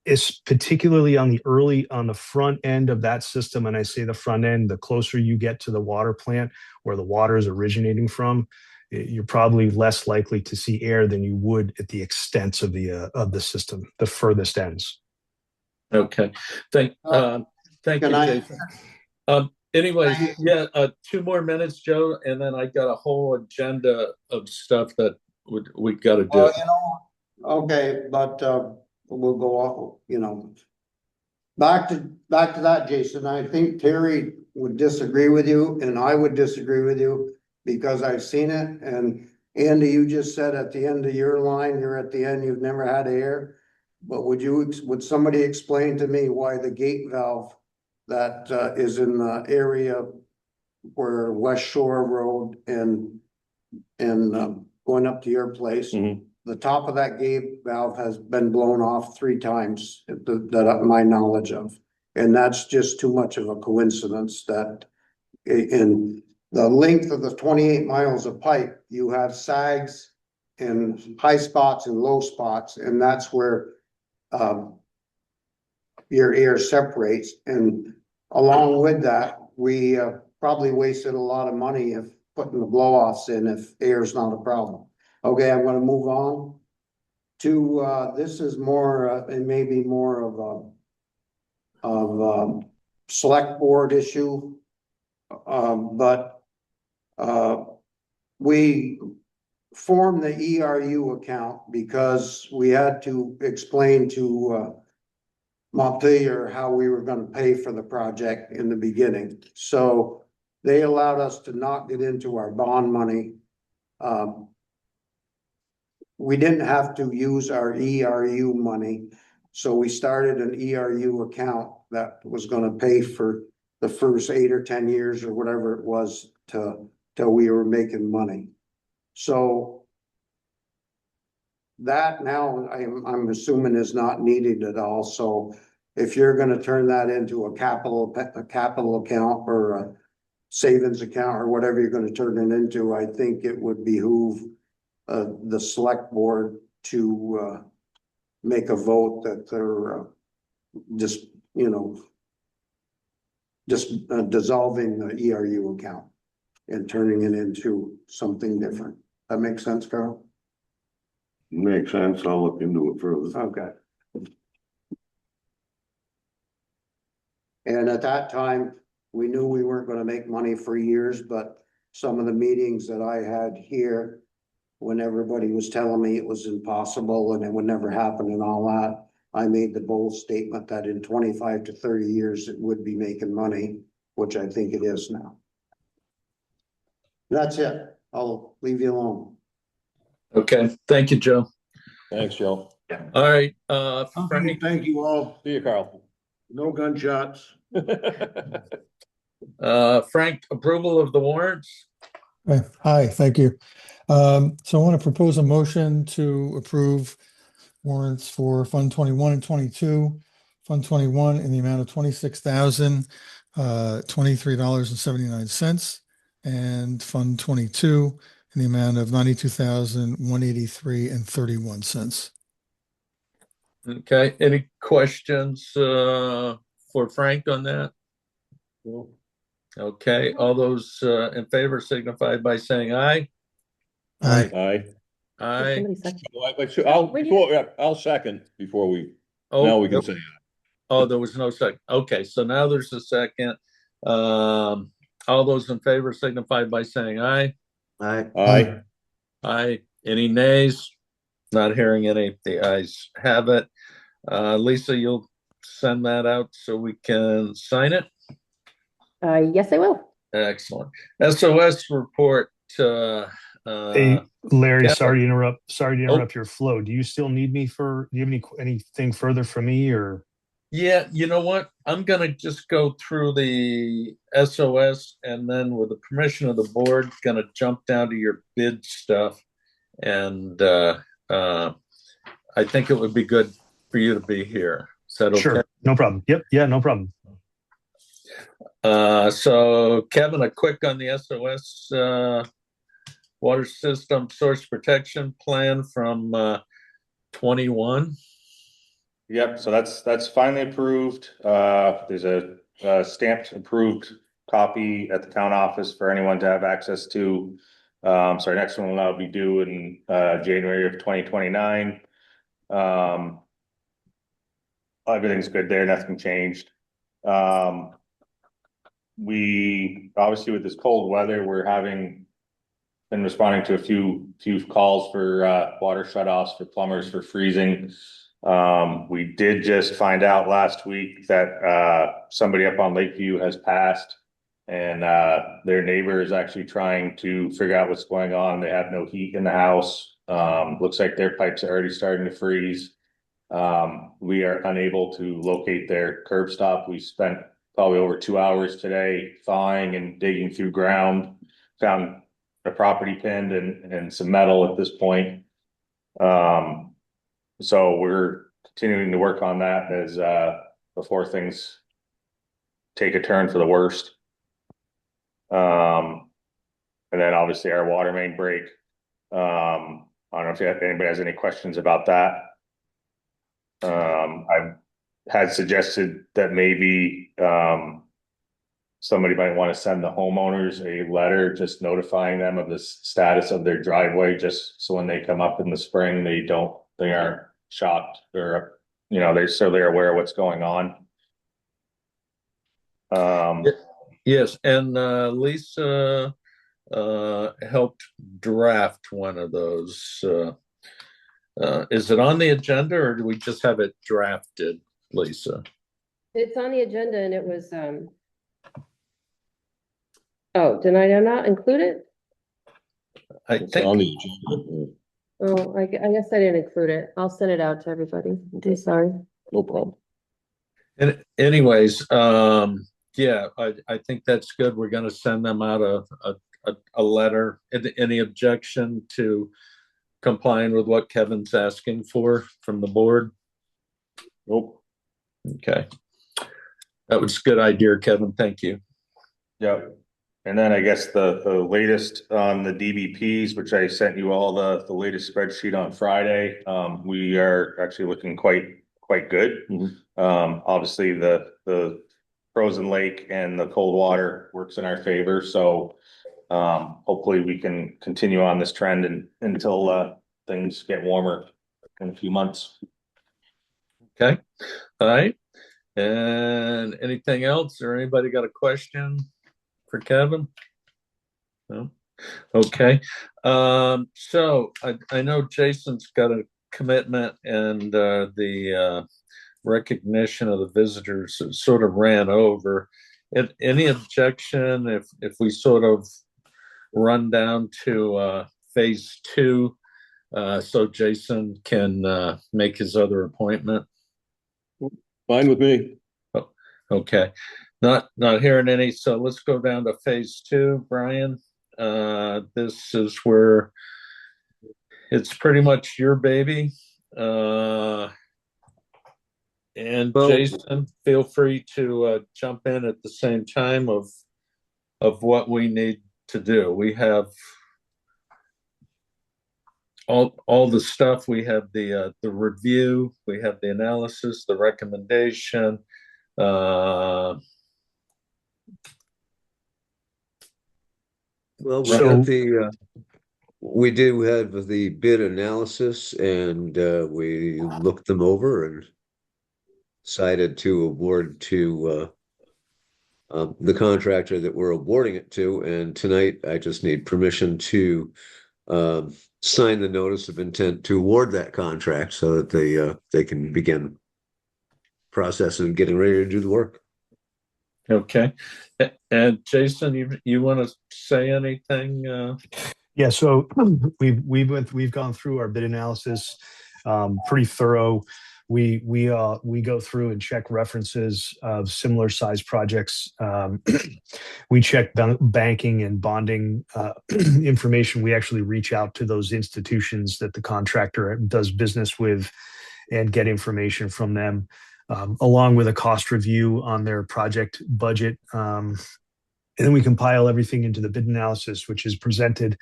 H: it's particularly on the front end of that system. And I say the front end, the closer you get to the water plant where the water is originating from, you're probably less likely to see air than you would at the extents of the system, the furthest ends.
A: Okay. Thank you, Jason. Anyways, yeah, 2 more minutes, Joe, and then I got a whole agenda of stuff that we got to do.
G: Okay, but we'll go off, back to that, Jason. I think Terry would disagree with you, and I would disagree with you, because I've seen it. And Andy, you just said at the end of your line, you're at the end, you've never had air. But would somebody explain to me why the gate valve that is in the area where West Shore Road and going up to your place, the top of that gate valve has been blown off 3 times that my knowledge of. And that's just too much of a coincidence that in the length of the 28 miles of pipe, you have sags and high spots and low spots, and that's where your air separates. And along with that, we probably wasted a lot of money if putting the blow-offs in if air is not a problem. Okay, I'm going to move on to this is more it may be more of a select board issue, but we formed the ERU account because we had to explain to Montpelier how we were going to pay for the project in the beginning. So they allowed us to not get into our bond money. We didn't have to use our ERU money. So we started an ERU account that was going to pay for the first 8 or 10 years or whatever it was till we were making money. So that now I'm assuming is not needed at all. So if you're going to turn that into a capital account or a savings account or whatever you're going to turn it into, I think it would behoove the select board to make a vote that they're just dissolving the ERU account. and turning it into something different. That makes sense, Carl?
B: Makes sense. I'll look into it further.
G: Okay. And at that time, we knew we weren't gonna make money for years, but some of the meetings that I had here, when everybody was telling me it was impossible and it would never happen and all that, I made the bold statement that in 25 to 30 years, it would be making money, which I think it is now. That's it. I'll leave you alone.
A: Okay, thank you, Joe.
E: Thanks, Joe.
A: All right,
B: Frank,
A: Frank,
B: thank you all.
E: See you, Carl.
B: No gunshots.
A: Frank, approval of the warrants?
J: Hi, thank you. So I want to propose a motion to approve warrants for Fund 21 and 22. Fund 21 in the amount of $26,023.79, and Fund 22 in the amount of $92,183.31.
A: Okay, any questions for Frank on that? Okay, all those in favor signify by saying aye.
J: Aye.
E: Aye.
A: Aye.
F: Somebody second.
E: I'll second before we,
A: Oh,
E: now we can say.
A: oh, there was no second. Okay, so now there's a second. All those in favor signify by saying aye.
D: Aye.
E: Aye.
A: Aye. Any nays? Not hearing any. The ayes have it. Lisa, you'll send that out so we can sign it?
F: Yes, I will.
A: Excellent. SOS report.
H: Hey, Larry,
A: yeah.
H: sorry to interrupt your flow. Do you still need me do you have anything further from me, or?
A: Yeah, you know what? I'm gonna just go through the SOS and then with the permission of the board, gonna jump down to your bid stuff. And I think it would be good for you to be here. Is that okay?
H: Sure, no problem. Yep, yeah, no problem.
A: So Kevin, a quick on the SOS water system source protection plan from 21.
I: Yep, so that's finally approved. There's a stamped approved copy at the town office for anyone to have access to. So our next one will now be due in January of 2029. Everything's good there, nothing changed. We obviously, with this cold weather, been responding to a few calls for water shutoffs, for plumbers, for freezing. We did just find out last week that somebody up on Lakeview has passed, and their neighbor is actually trying to figure out what's going on. They have no heat in the house. Looks like their pipes are already starting to freeze. We are unable to locate their curb stop. We spent probably over 2 hours today thawing and digging through ground, found a property pinned and some metal at this point. So we're continuing to work on that as before things take a turn for the worst. And then obviously our water main break. I don't know if anybody has any questions about that. I've had suggested that maybe somebody might want to send the homeowners a letter just notifying them of the status of their driveway, just so when they come up in the spring, they aren't shocked, or they're aware of what's going on.
A: Yes, and Lisa helped draft one of those. Is it on the agenda, or do we just have it drafted, Lisa?
F: It's on the agenda, and it was, oh, did I not include it?
A: I
E: It's on
A: think,
E: the agenda.
F: Oh, I guess I didn't include it. I'll send it out to everybody. I'm sorry.
E: No problem.
A: anyways, yeah, I think that's good. We're gonna send them out a letter. Any objection to complying with what Kevin's asking for from the board?
E: Nope.
A: Okay. That was a good idea, Kevin. Thank you.
I: Yep. And then I guess the latest on the DBPs, which I sent you all the latest spreadsheet on Friday. We are actually looking quite good. Obviously the frozen lake and the cold water works in our favor. So hopefully we can continue on this trend until things get warmer in a few months.
A: Okay, all right. And anything else, or anybody got a question for Kevin? No? Okay, so I know Jason's got a commitment, and the recognition of the visitors sort of ran over. Any objection if we sort of run down to phase two, so Jason can make his other appointment?
E: Fine with me.
A: Okay, not hearing any, so let's go down to phase two, Brian. This is where it's pretty much your baby. And
D: Well-
A: Jason, feel free to jump in at the same time of what we need to do. We have all the stuff. We have the review, we have the analysis, the recommendation.
D: Well, we
H: So-
D: got we do have the bid analysis, and we looked them over and decided to award to the contractor that we're awarding it to. And tonight, I just need permission to sign the notice of intent to award that contract so that they can begin processing and getting ready to do the work.
A: Okay, and Jason, you want to say anything?
H: Yeah, so we've gone through our bid analysis, pretty thorough. We go through and check references of similar size projects. We check banking and bonding information. We actually reach out to those institutions that the contractor does business with and get information from them, along with a cost review on their project budget. And then we compile everything into the bid analysis, which is presented.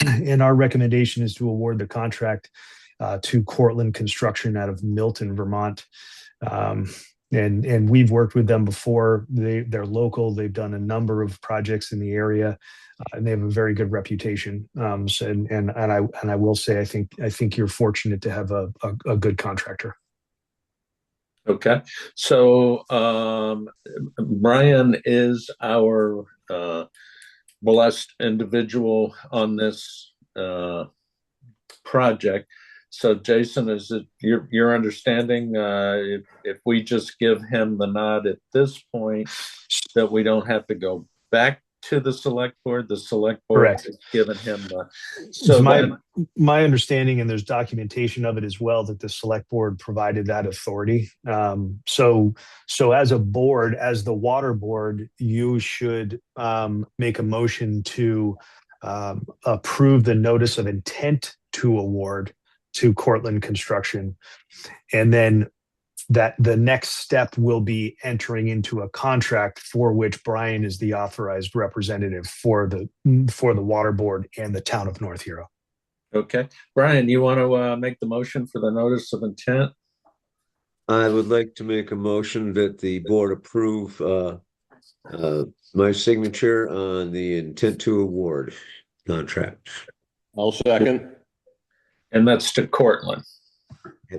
H: And our recommendation is to award the contract to Cortland Construction out of Milton, Vermont. And we've worked with them before. They're local. They've done a number of projects in the area, and they have a very good reputation. And I will say, I think you're fortunate to have a good contractor.
A: Okay, so Brian is our blessed individual on this project. So Jason, is it your understanding if we just give him the nod at this point that we don't have to go back to the select board? The select board
H: Correct.
A: has given him the.
H: So my understanding, and there's documentation of it as well, that the select board provided that authority. So as a board, as the water board, you should make a motion to approve the notice of intent to award to Cortland Construction, and then that the next step will be entering into a contract for which Brian is the authorized representative for the water board and the town of North Hero.
A: Okay, Brian, you want to make the motion for the notice of intent?
D: I would like to make a motion that the board approve my signature on the intent to award contract.
E: I'll second.
A: And that's to Cortland.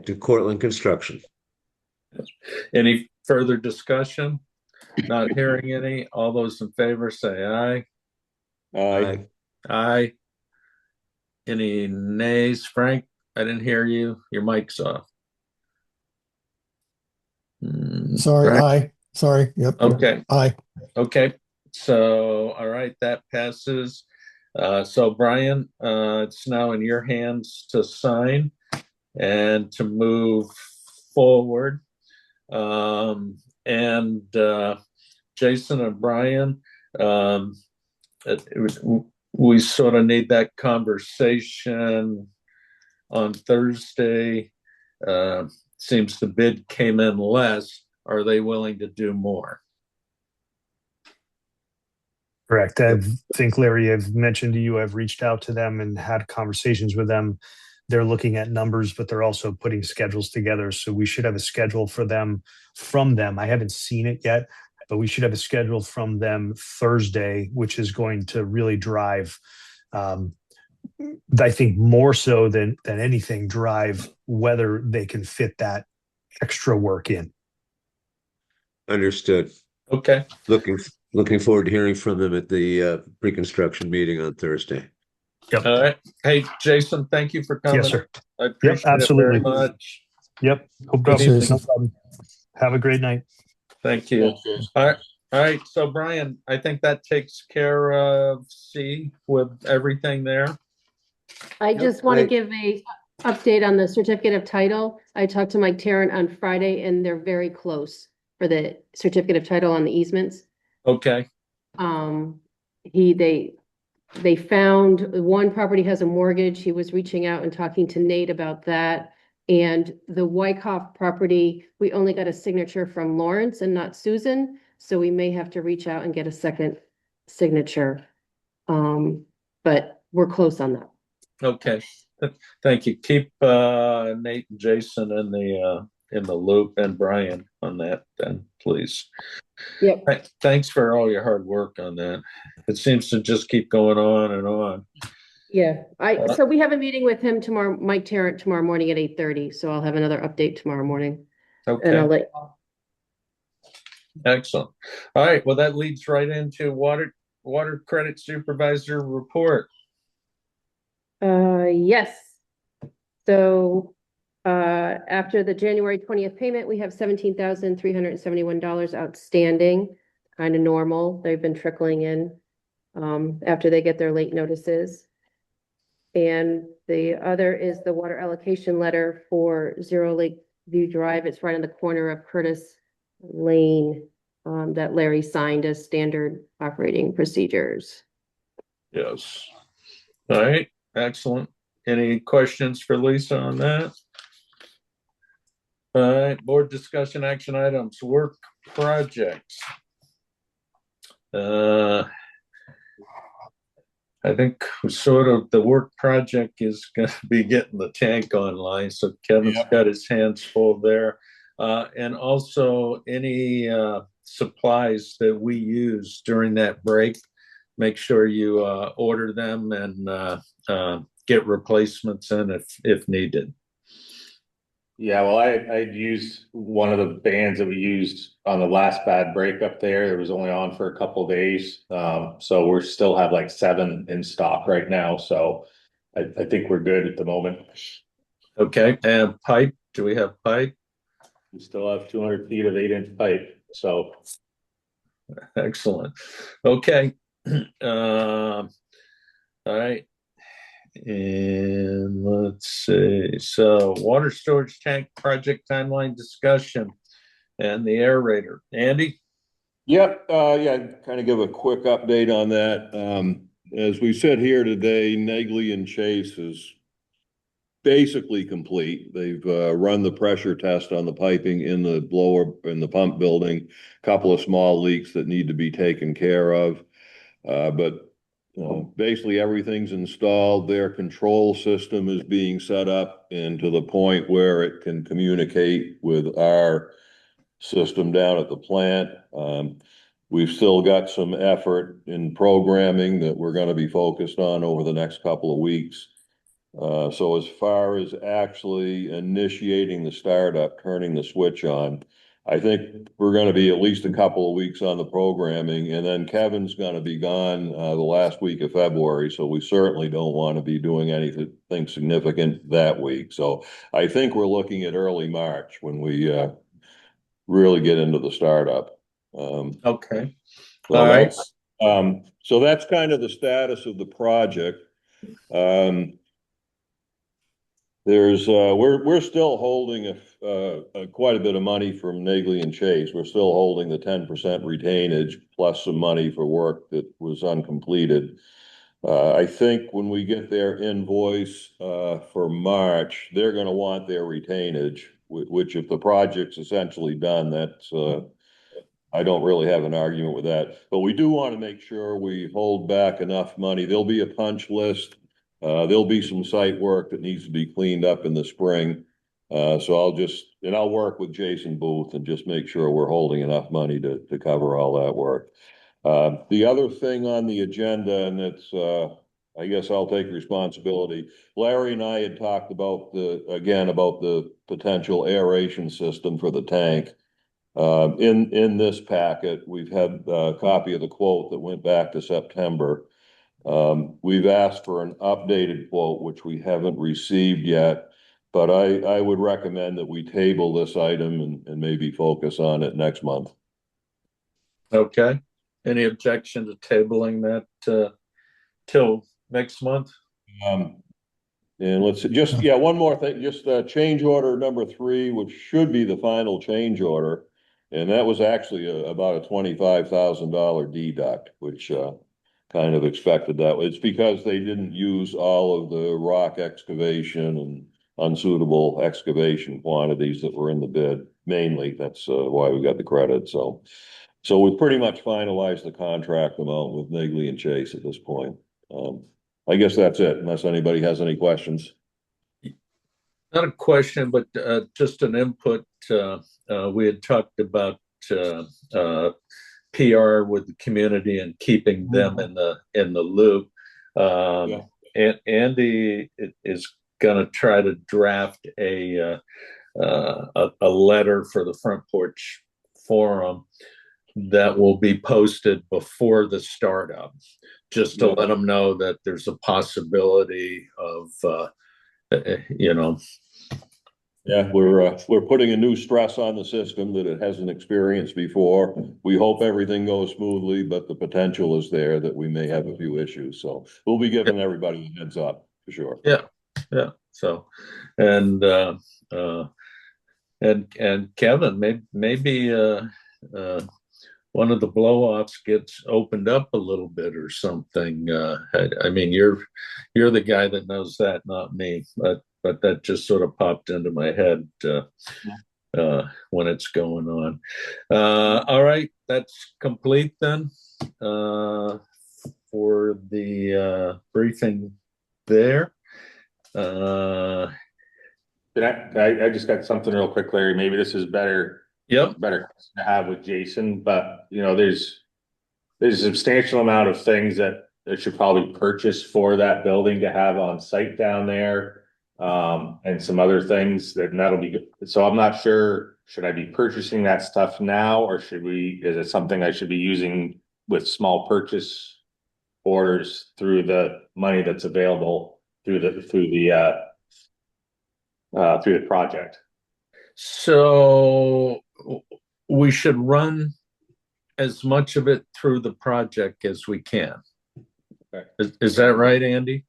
D: To Cortland Construction.
A: Any further discussion? Not hearing any. All those in favor say aye.
E: Aye.
A: Aye. Any nays? Frank, I didn't hear you. Your mic's off.
J: Sorry,
A: Frank?
J: aye, sorry, yep.
A: Okay,
J: Aye.
A: okay. So, all right, that passes. So Brian, it's now in your hands to sign and to move forward. And Jason and Brian, we sort of need that conversation on Thursday. Seems the bid came in less. Are they willing to do more?
H: Correct. I think, Larry, I've mentioned to you, I've reached out to them and had conversations with them. They're looking at numbers, but they're also putting schedules together. So we should have a schedule for them from them. I haven't seen it yet. but we should have a schedule from them Thursday, which is going to really drive, I think more so than anything, drive whether they can fit that extra work in.
D: Understood.
A: Okay,
D: Looking forward to hearing from them at the pre-construction meeting on Thursday.
H: Yep.
A: all right. Hey, Jason, thank you for coming.
H: Yes, sir.
A: I appreciate it
H: absolutely.
A: very much.
H: Yep. Hope
A: Good
H: to
A: evening.
H: no problem. Have a great night.
A: Thank you. All right, so Brian, I think that takes care of C with everything there.
F: I just want to
G: great.
F: give a update on the certificate of title. I talked to Mike Tarrant on Friday and they're very close for the certificate of title on the easements.
A: Okay,
F: They found one property has a mortgage. He was reaching out and talking to Nate about that. And the Wyckoff property, we only got a signature from Lawrence and not Susan. So we may have to reach out and get a second signature. But we're close on that.
A: okay. Thank you. Keep Nate and Jason in the loop and Brian on that then, please.
F: Yep.
A: Thanks for all your hard work on that. It seems to just keep going on and on.
F: Yeah, so we have a meeting with him tomorrow, Mike Tarrant, tomorrow morning at 8:30. So I'll have another update tomorrow morning. And I'll
A: Okay,
F: let
A: excellent. All right, well, that leads right into water credit supervisor report.
F: Yes. So, after the January 20th payment, we have $17,371 outstanding, kind of normal. They've been trickling in, after they get their late notices. And the other is the water allocation letter for Zero Lake View Drive. It's right on the corner of Curtis Lane, that Larry signed as standard operating procedures.
A: Yes. All right, excellent. Any questions for Lisa on that? All right, board discussion action items, work projects. I think sort of the work project is gonna be getting the tank online, so Kevin's got his hands full there. And also any supplies that we use during that break, make sure you order them and get replacements in if needed.
I: Yeah, well, I'd used one of the bands that we used on the last bad break up there. It was only on for a couple of days. So we still have like 7 in stock right now. So I think we're good at the moment.
A: Okay, and pipe, do we have pipe?
I: We still have 200 feet of 8-inch pipe. So
A: Excellent. Okay. All right. And let's see. So water storage tank project timeline discussion and the aerator. Andy?
E: Yep, yeah, kind of give a quick update on that. As we said here today, Negley and Chase is basically complete. They've run the pressure test on the piping in the blower in the pump building, couple of small leaks that need to be taken care of. But basically everything's installed. Their control system is being set up and to the point where it can communicate with our system down at the plant. We've still got some effort in programming that we're going to be focused on over the next couple of weeks. So as far as actually initiating the startup, turning the switch on, I think we're going to be at least a couple of weeks on the programming, and then Kevin's going to be gone the last week of February. So we certainly don't want to be doing anything significant that week. So I think we're looking at early March when we really get into the startup.
A: Okay.
E: So
A: All right.
E: so that's kind of the status of the project. We're still holding quite a bit of money from Negley and Chase. We're still holding the 10% retainage plus some money for work that was uncompleted. I think when we get their invoice for March, they're going to want their retainage, which if the project's essentially done, that's I don't really have an argument with that. But we do want to make sure we hold back enough money. There'll be a punch list. There'll be some site work that needs to be cleaned up in the spring. So I'll work with Jason Booth and just make sure we're holding enough money to cover all that work. The other thing on the agenda, and it's, I guess I'll take responsibility. Larry and I had talked about the potential aeration system for the tank. In this packet, we've had a copy of the quote that went back to September. We've asked for an updated quote, which we haven't received yet, but I would recommend that we table this item and maybe focus on it next month.
A: Okay. Any objection to tabling that till next month?
E: And let's see, one more thing, change order number 3, which should be the final change order. And that was actually about a $25,000 deduct, which kind of expected that. It's because they didn't use all of the rock excavation and unsuitable excavation quantities that were in the bid. Mainly, that's why we got the credit. So we pretty much finalized the contract amount with Negley and Chase at this point. I guess that's it, unless anybody has any questions.
A: Not a question, but just an input. We had talked about PR with the community and keeping them in the loop. And Andy is going to try to draft a letter for the Front Porch Forum that will be posted before the startup, just to let them know that there's a possibility of,
E: Yeah, we're putting a new stress on the system that it hasn't experienced before. We hope everything goes smoothly, but the potential is there that we may have a few issues. So we'll be giving everybody a heads up for sure.
A: Yeah. So, and Kevin, maybe one of the blow-offs gets opened up a little bit or something. I mean, you're the guy that knows that, not me, but that just sort of popped into my head when it's going on. All right, that's complete then for the briefing there.
I: I just got something real quick, Larry. Maybe this is better.
A: Yep.
I: Better to have with Jason, but there's a substantial amount of things that they should probably purchase for that building to have on site down there. And some other things that'll be good. So I'm not sure, should I be purchasing that stuff now, or is it something I should be using with small purchase orders through the money that's available through the project?
A: So we should run as much of it through the project as we can.
I: Okay.
A: Is that right, Andy?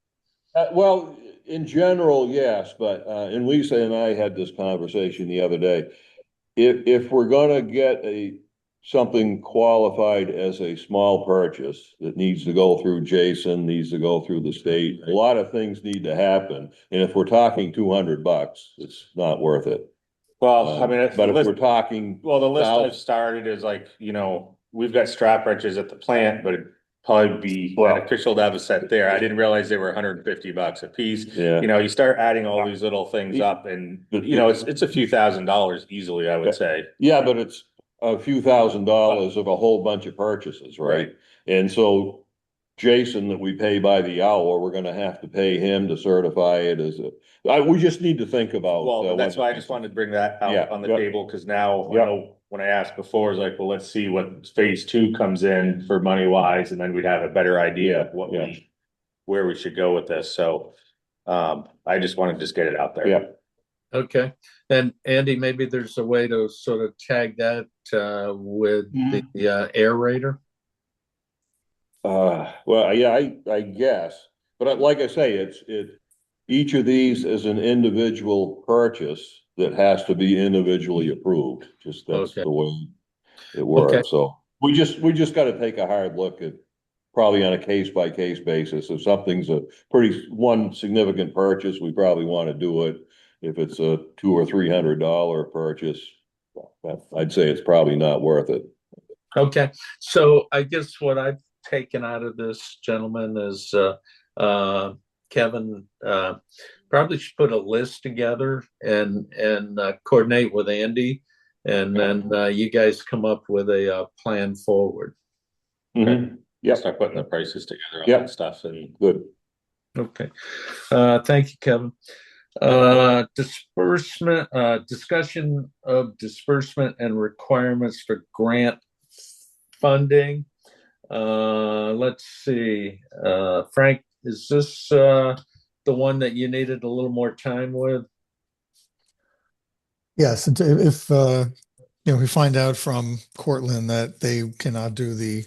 E: Well, in general, yes, but and Lisa and I had this conversation the other day. If we're gonna get something qualified as a small purchase that needs to go through Jason, needs to go through the state, a lot of things need to happen. And if we're talking $200, it's not worth it.
I: Well, I mean,
E: but if we're talking,
I: the list I've started is like, we've got strap wrenches at the plant, but it'd probably be beneficial to have a set there. I didn't realize they were $150 a piece.
E: Yeah.
I: You start adding all these little things up and, it's a few $1,000s easily, I would say.
E: Yeah, but it's a few $1,000s of a whole bunch of purchases, right? And so Jason that we pay by the hour, we're gonna have to pay him to certify it as we just need to think about.
I: Well, that's why I just wanted to bring that out on the table, because now, I know when I asked before, it's like, well, let's see what phase 2 comes in for money wise, and then we'd have a better idea of where we should go with this. So I just wanted to just get it out there.
E: Yeah.
A: Okay. And Andy, maybe there's a way to sort of tag that with the aerator.
E: Well, yeah, I guess, but like I say, each of these is an individual purchase that has to be individually approved. Just that's the way it works.
A: Okay.
E: So we just got to take a hard look at, probably on a case by case basis. If something's one significant purchase, we probably want to do it. If it's a $200 or $300 purchase, I'd say it's probably not worth it.
A: Okay. So I guess what I've taken out of this, gentlemen, is Kevin, probably should put a list together and coordinate with Andy, and then you guys come up with a plan forward.
E: Yep,
I: Start putting the prices together on
E: Yep.
I: that stuff and
E: good.
A: Okay. Thank you, Kevin. Disbursement, discussion of disbursement and requirements for grant funding. Let's see, Frank, is this the one that you needed a little more time with?
J: Yes, and if we find out from Cortland that they cannot do the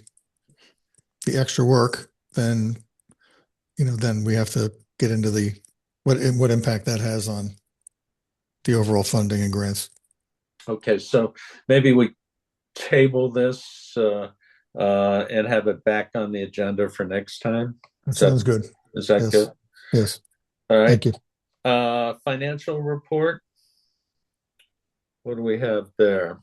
J: extra work, then then we have to get into the what impact that has on the overall funding and grants.
A: Okay, so maybe we table this and have it back on the agenda for next time.
J: That sounds good.
A: Is that
J: Yes.
A: good?
J: Yes,
A: All right.
J: thank you.
A: Financial report. What do we have there?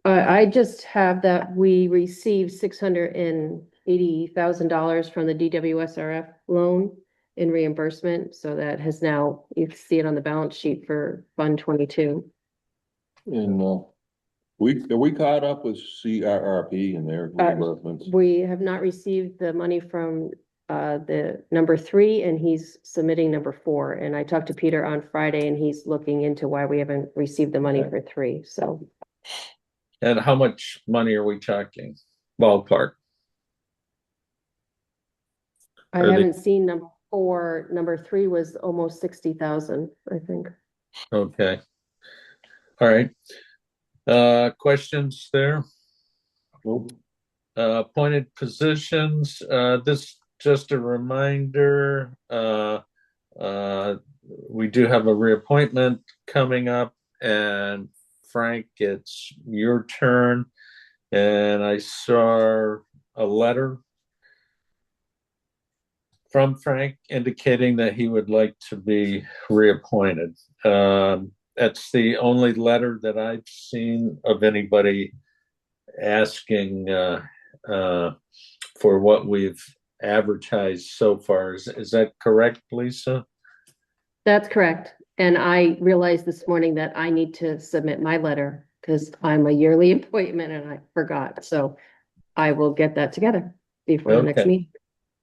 F: I just have that we received $680,000 from the DWSRF loan in reimbursement. So that has now, you can see it on the balance sheet for Fund 22.
E: And, are we caught up with CRRP and their reimbursements?
F: We have not received the money from the number 3, and he's submitting number 4. And I talked to Peter on Friday, and he's looking into why we haven't received the money for 3. So.
A: And how much money are we talking? Ballpark.
F: I haven't seen number 4. Number 3 was almost 60,000, I think.
A: Okay. All right. Questions there?
E: Nope.
A: Appointed positions. This just a reminder. We do have a reappointment coming up, and Frank, it's your turn. And I saw a letter from Frank indicating that he would like to be reappointed. That's the only letter that I've seen of anybody asking for what we've advertised so far. Is that correct, Lisa?
F: That's correct. And I realized this morning that I need to submit my letter because I'm a yearly appointment and I forgot. So I will get that together before the next
A: Okay.
F: meeting.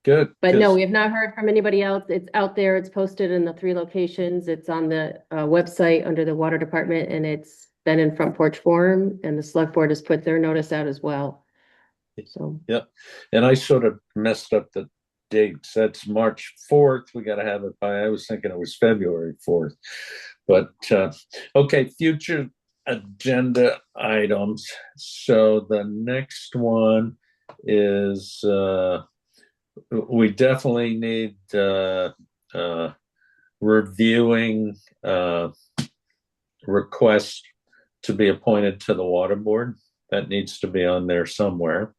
A: Good.
F: But no,
A: 'cause-
F: we have not heard from anybody else. It's out there. It's posted in the 3 locations. It's on the website under the water department, and it's been in Front Porch Forum, and the select board has put their notice out as well. So,
A: Yep. And I sort of messed up the dates. That's March 4th. We got to have it by, I was thinking it was February 4th. But okay, future agenda items. So the next one is we definitely need reviewing requests to be appointed to the water board. That needs to be on there somewhere.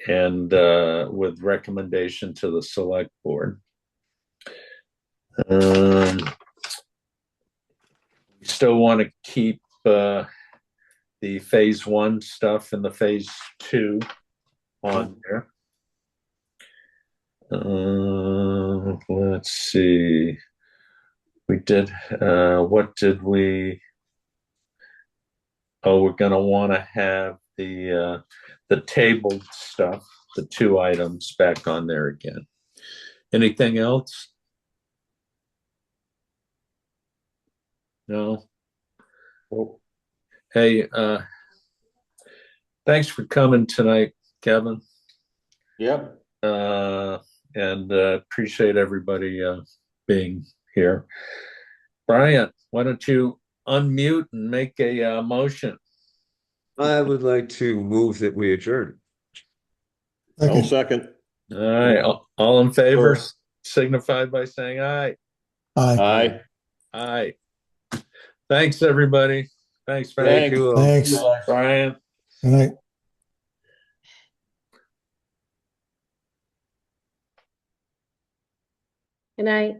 A: And with recommendation to the select board. We still want to keep the phase 1 stuff and the phase 2 on there. Let's see. We did, what did we? Oh, we're gonna want to have the tabled stuff, the 2 items back on there again. Anything else? No? Hey, thanks for coming tonight, Kevin.
E: Yep.
A: And appreciate everybody being here. Brian, why don't you unmute and make a motion?
D: I would like to move that we adjourn.
E: I'll
J: Okay.
E: second.
A: All right, all in favor,
E: Sure.
A: signify by saying aye.
J: Aye.
E: Aye.
A: Aye. Thanks, everybody. Thanks, Frank.
D: Thank you all.
J: Thanks.
A: Brian.
J: Good night.
F: good night.